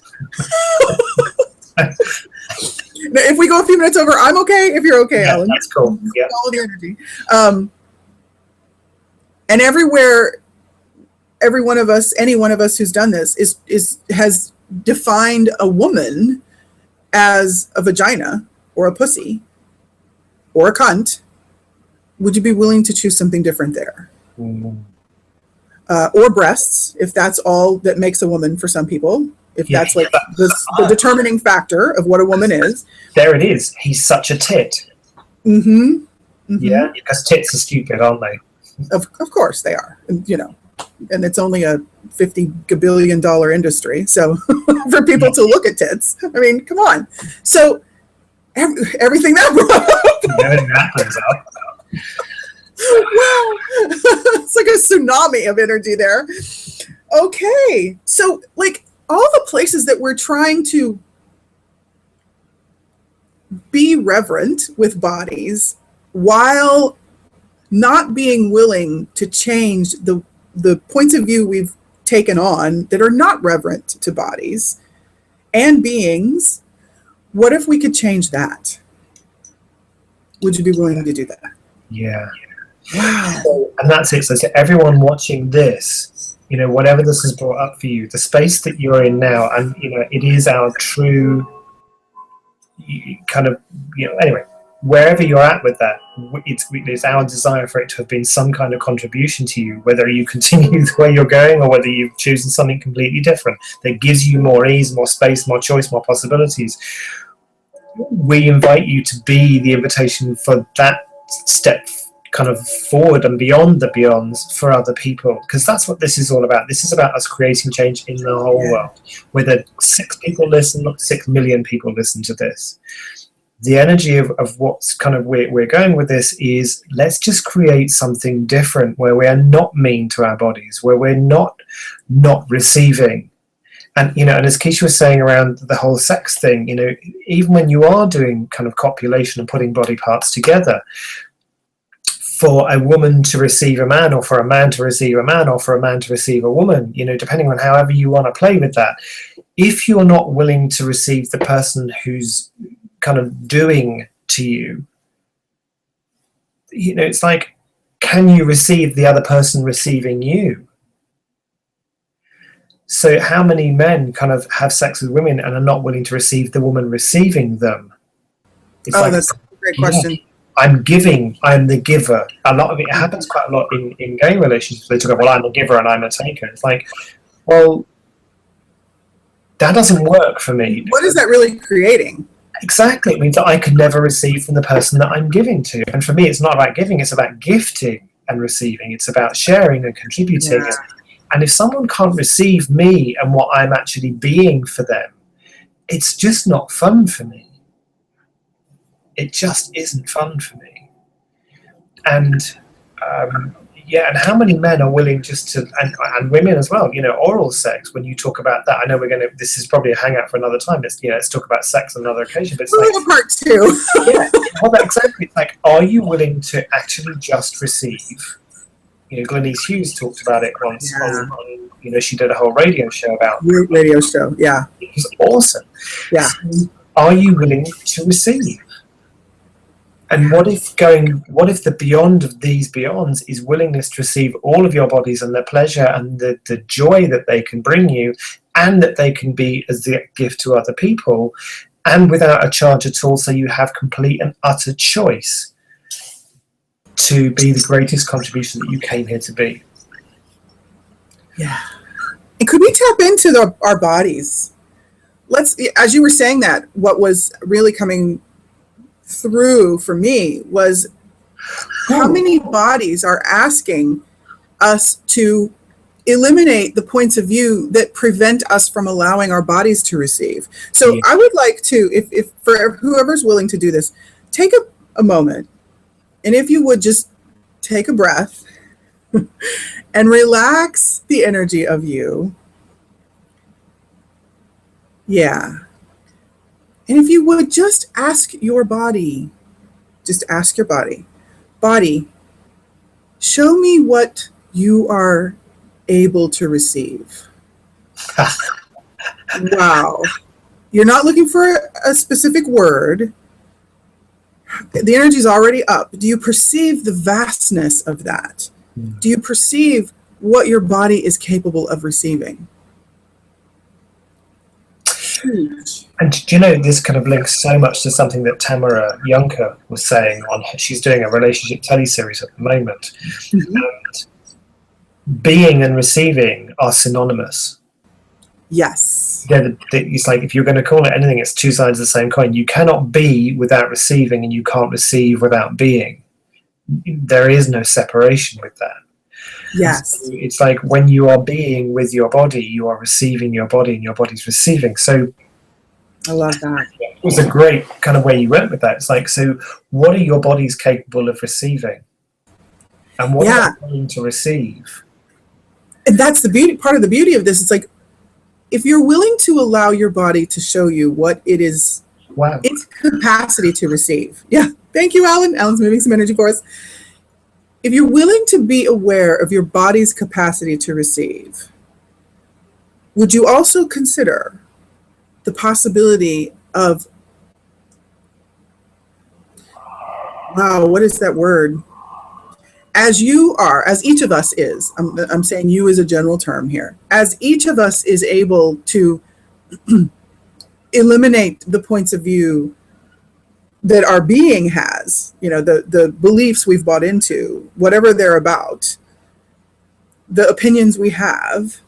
If we go a few minutes over, I'm okay. If you're okay, Yeah, Alan. that's cool. Yeah. All the energy. And everywhere, every one of us, any one of us who's done this has defined a woman as a vagina or a pussy or a cunt. Would you be willing to choose something different there? Mm. Or breasts, if that's all that makes a woman for some people, if that's like the determining factor of what a woman is. There it is. He's such a tit. Mm-hmm. Mm-hmm. Yeah, because tits are stupid, aren't they? Of course they are, you know, and it's only a $50 billion industry. So for people to look at tits, I mean, come on. So everything that brought up. Everything that brings up. Wow. It's like a tsunami of energy there. Okay. So like all the places that we're trying to be reverent with bodies while not being willing to change the points of view we've taken on that are not reverent to bodies and beings, what if we could change that? Would you be willing to do that? Yeah. Wow. So, and that's it. So to everyone watching this, whatever this has brought up for you, the space that you're in now, and, it is our true kind of, anyway, wherever you're at with that, it's our desire for it to have been some kind of contribution to you, whether you continue the way you're going or whether you've chosen something completely different that gives you more ease, more space, more choice, more possibilities. We invite you to be the invitation for that step kind of forward and beyond the beyonds for other people, because that's what this is all about. This is about us creating change in the whole world. Whether 6 people listen, not 6 million people listen to this, the energy of what's kind of we're going with this is, let's just create something different where we are not mean to our bodies, where we're not receiving. And, you know, and as Keisha was saying around the whole sex thing, you know, even when you are doing kind of copulation and putting body parts together, for a woman to receive a man, or for a man to receive a man, or for a man to receive a woman, you know, depending on however you want to play with that, if you're not willing to receive the person who's kind of doing to you, you know, it's like, can you receive the other person receiving you? So how many men kind of have sex with women and are not willing to receive the woman receiving them? It's that's a great question. Yeah, I'm giving, I'm the giver. A lot of it happens quite a lot in gay relationships. They talk about, well, I'm a giver and I'm a taker. It's like, well, that doesn't work for me. What is that really creating? Exactly. It means that I could never receive from the person that I'm giving to. And for me, it's not about giving, it's about gifting and receiving. It's about sharing and contributing. Yeah. And if someone can't receive me and what I'm actually being for them, it's just not fun for me. It just isn't fun for me. And and how many men are willing just to, and women as well, you know, oral sex, when you talk about that, I know this is probably a hangout for another time. It's, you know, let's talk about sex on another occasion. But it's like, part 2. Yeah, well, exactly. It's like, are you willing to actually just receive? You know, Glenise Hughes talked about it once on, you know, she did a whole radio show about radio show. Yeah. It was awesome. Yeah. So are you willing to receive? And what if the beyond of these beyonds is willingness to receive all of your bodies and the pleasure and the joy that they can bring you, and that they can be as the gift to other people, and without a charge at all, so you have complete and utter choice to be the greatest contribution that you came here to be. Yeah. And could we tap into our bodies? As you were saying that, what was really coming through for me was how many bodies are asking us to eliminate the points of view that prevent us from allowing our bodies to receive. So I would like to, if for whoever's willing to do this, take a moment, and if you would just take a breath and relax the energy of you. Yeah. And if you would just ask your body, body, show me what you are able to receive. Wow. You're not looking for a specific word. The energy is already up. Do you perceive the vastness of that? Do you perceive what your body is capable of receiving? Huge. And do you know, this kind of links so much to something that Tamara Juncker was saying she's doing a relationship teleseries at the moment. Mm-hmm. And being and receiving are synonymous. Yes. It's like, if you're going to call it anything, it's two sides of the same coin. You cannot be without receiving, and you can't receive without being. There is no separation with that. Yes. So it's like, when you are being with your body, you are receiving your body, and your body's receiving. So I love that. It was a great kind of way you went with that. It's like, so what are your bodies capable of receiving? And what are you willing to receive? And that's the beauty, part of the beauty of this. It's like, if you're willing to allow your body to show you what it is, its capacity to receive. Yeah. Thank you, Alan. Alan's moving some energy for us. If you're willing to be aware of your body's capacity to receive, would you also consider the possibility of, wow, what is that word? As you are, as each of us is, I'm saying you as a general term here, as each of us is able to eliminate the points of view that our being has, the beliefs we've bought into, whatever they're about, the opinions we have,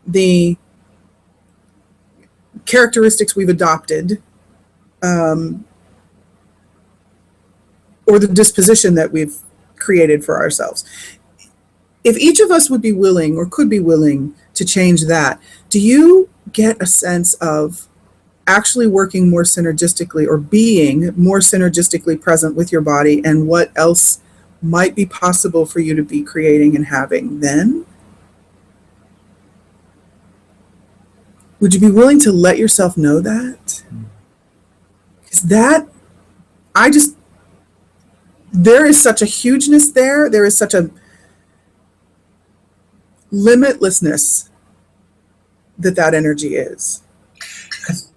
the characteristics we've adopted, or the disposition that we've created for ourselves. If each of us would be willing or could be willing to change that, do you get a sense of actually working more synergistically or being more synergistically present with your body, and what else might be possible for you to be creating and having then? Would you be willing to let yourself know that? Because there is such a hugeness there. There is such a limitlessness that energy is.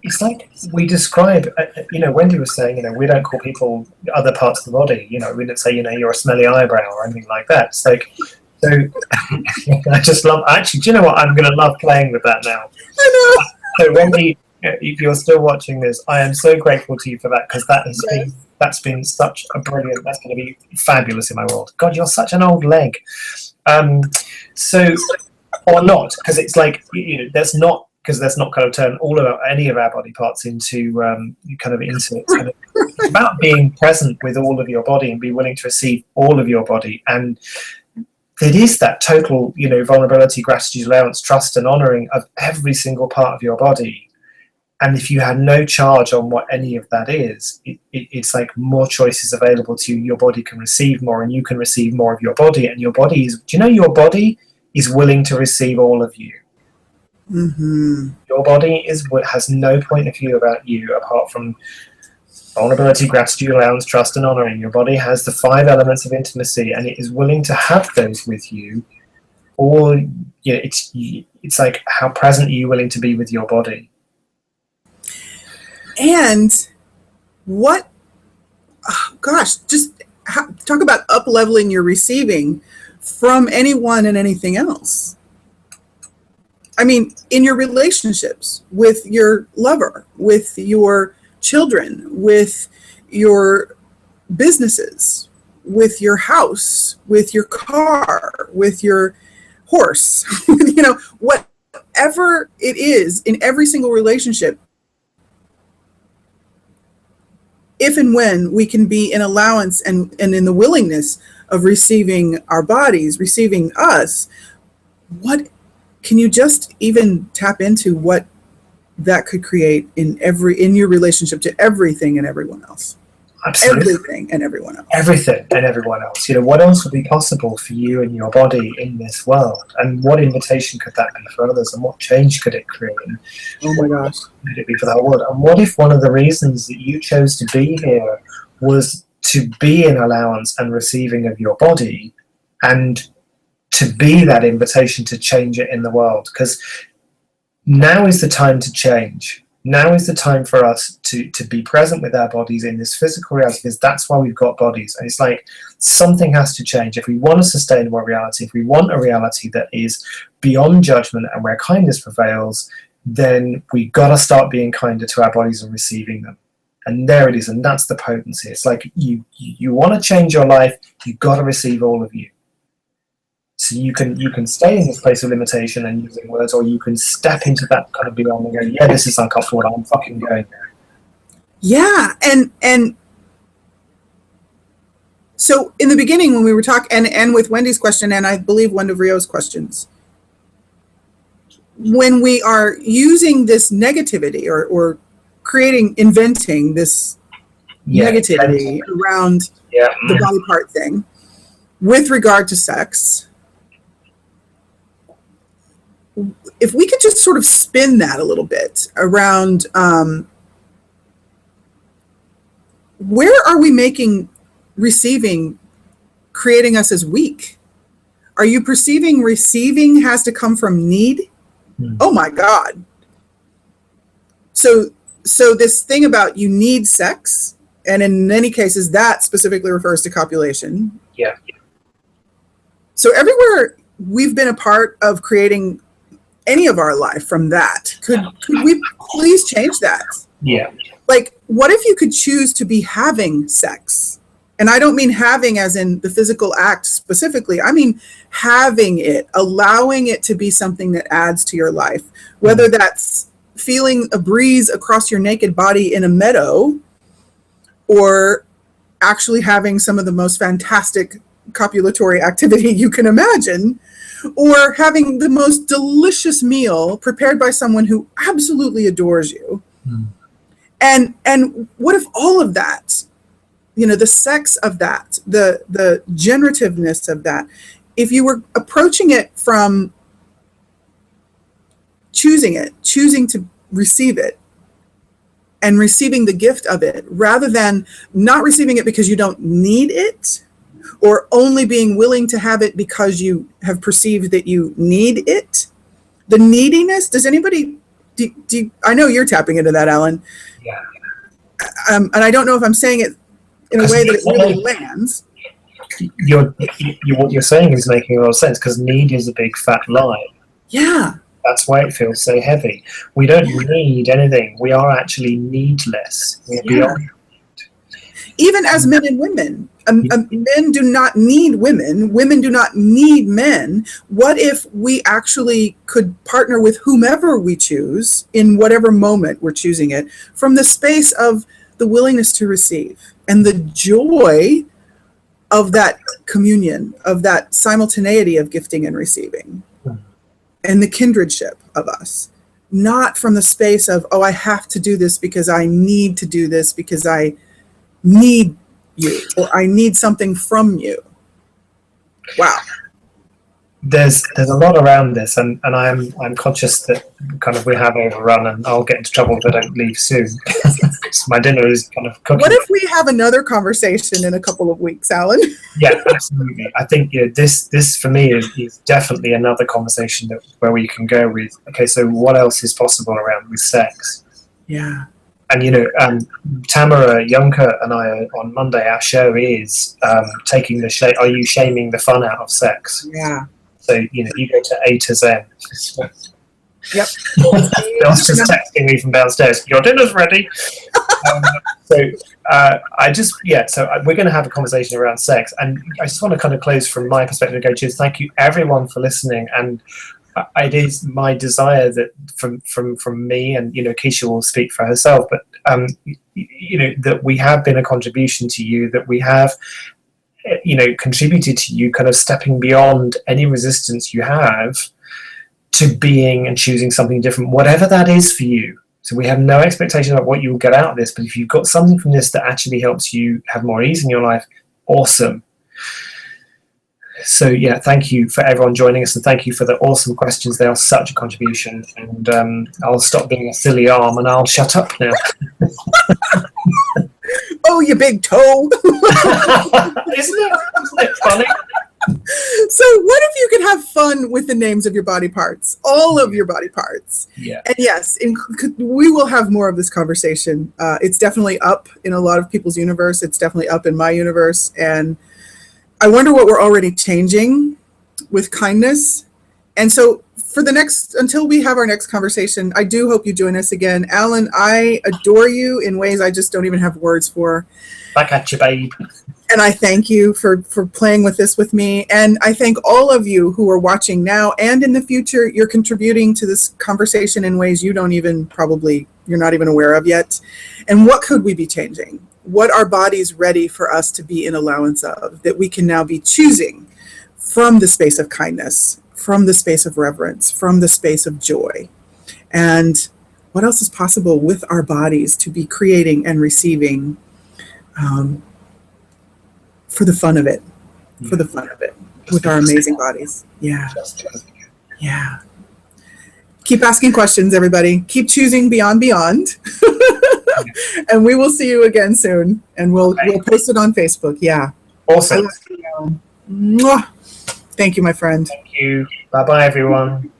It's like we describe, Wendy was saying, we don't call people other parts of the body. We don't say, you're a smelly eyebrow or anything like that. It's like, so I just love, actually, do you know what? I'm going to love playing with that now. I know. So Wendy, if you're still watching this, I am so grateful to you for that, because that's been such a brilliant, that's going to be fabulous in my world. God, you're such an old leg. So, or not, because it's like, that's not, because let's not kind of turn any of our body parts into it's about being present with all of your body and be willing to receive all of your body. And it is that total, vulnerability, gratitude, allowance, trust, and honoring of every single part of your body. And if you had no charge on what any of that is, it's like more choices available to you. Your body can receive more, and you can receive more of your body. And your body is, your body is willing to receive all of you. Mm-hmm. Your body has no point of view about you apart from vulnerability, gratitude, allowance, trust, and honoring. Your body has the 5 elements of intimacy, and it is willing to have those with you. Or it's like, how present are you willing to be with your body? And talk about up-leveling your receiving from anyone and anything else. I mean, in your relationships with your lover, with your children, with your businesses, with your house, with your car, with your horse, whatever it is, in every single relationship, if and when we can be in allowance and in the willingness of receiving our bodies, receiving us, what can you just even tap into what that could create in your relationship to everything and everyone else? Absolutely. Everything and everyone else. Everything and everyone else. What else would be possible for you and your body in this world? And what invitation could that be for others? And what change could it create? And oh my gosh. Could it be for the whole world? And what if one of the reasons that you chose to be here was to be in allowance and receiving of your body, and to be that invitation to change it in the world? Because now is the time to change. Now is the time for us to be present with our bodies in this physical reality, because that's why we've got bodies. And it's like something has to change. If we want a sustainable reality, if we want a reality that is beyond judgment and where kindness prevails, then we got to start being kinder to our bodies and receiving them. And there it is. And that's the potency. It's like you want to change your life, you've got to receive all of you. So you can stay in this place of limitation and using words, or you can step into that kind of beyond and go, yeah, this is uncomfortable, I'm fucking going there. Yeah, and so in the beginning when we were talking, and with Wendy's question, and I believe one of Rio's questions, when we are using this negativity or inventing this negativity around the body part thing with regard to sex, if we could just sort of spin that a little bit around, where are we making receiving, creating us as weak? Are you perceiving receiving has to come from need? Oh my God. So this thing about you need sex, and in many cases that specifically refers to copulation. Yeah. So everywhere we've been a part of creating any of our life from that, could we please change that? Yeah. Like, what if you could choose to be having sex? And I don't mean having as in the physical act specifically. I mean having it, allowing it to be something that adds to your life, whether that's feeling a breeze across your naked body in a meadow, or actually having some of the most fantastic copulatory activity you can imagine, or having the most delicious meal prepared by someone who absolutely adores you. And what if all of that, you know, the sex of that, the generativeness of that, if you were approaching it from choosing to receive it, and receiving the gift of it, rather than not receiving it because you don't need it, or only being willing to have it because you have perceived that you need it. The neediness, does anybody, I know you're tapping into that, Alan. Yeah. And I don't know if I'm saying it in a way that it really lands. What you're saying is making a lot of sense, because need is a big fat lie. Yeah. That's why it feels so heavy. We don't need anything. We are actually needless. We're beyond. Even as men and women, men do not need women. Women do not need men. What if we actually could partner with whomever we choose in whatever moment we're choosing it, from the space of the willingness to receive and the joy of that communion, of that simultaneity of gifting and receiving, and the kindredship of us, not from the space of, oh, I have to do this because I need to do this because I need you, or I need something from you. Wow. There's a lot around this, and I'm conscious that kind of we have overrun, and I'll get into trouble if I don't leave soon. So my dinner is kind of cooking. What if we have another conversation in a couple of weeks, Alan? Yeah, absolutely. I think this for me is definitely another conversation where we can go with, okay, so what else is possible around with sex? Yeah. And Tamara Juncker and I on Monday, our show is taking the are you shaming the fun out of sex? Yeah. So you go to A to Z. Yep. Bill's just texting me from downstairs. Your dinner's ready. So we're going to have a conversation around sex, and I just want to kind of close from my perspective and go, cheers. Thank you everyone for listening, and it is my desire that from me, and Keisha will speak for herself, but that we have been a contribution to you, that we have contributed to you kind of stepping beyond any resistance you have to being and choosing something different, whatever that is for you. So we have no expectation of what you will get out of this, but if you've got something from this that actually helps you have more ease in your life, awesome. So yeah, thank you for everyone joining us, and thank you for the awesome questions. They are such a contribution, and I'll stop being a silly arm and I'll shut up now. Oh, you big toe. Isn't it funny? So what if you could have fun with the names of your body parts, all of your body parts? Yeah. And yes, we will have more of this conversation. It's definitely up in a lot of people's universe. It's definitely up in my universe. And I wonder what we're already changing with kindness. And so until we have our next conversation, I do hope you join us again. Alan, I adore you in ways I just don't even have words for. Back at you, babe. And I thank you for playing with this with me. And I thank all of you who are watching now and in the future. You're contributing to this conversation in ways you're not even aware of yet. And what could we be changing? What are bodies ready for us to be in allowance of, that we can now be choosing from the space of kindness, from the space of reverence, from the space of joy? And what else is possible with our bodies to be creating and receiving for the fun of it, with our amazing bodies. Yeah. Yeah. Keep asking questions, everybody. Keep choosing beyond. And we will see you again soon. And we'll post it on Facebook. Yeah. Awesome. Mwah. Thank you, my friend. Thank you. Bye-bye, everyone.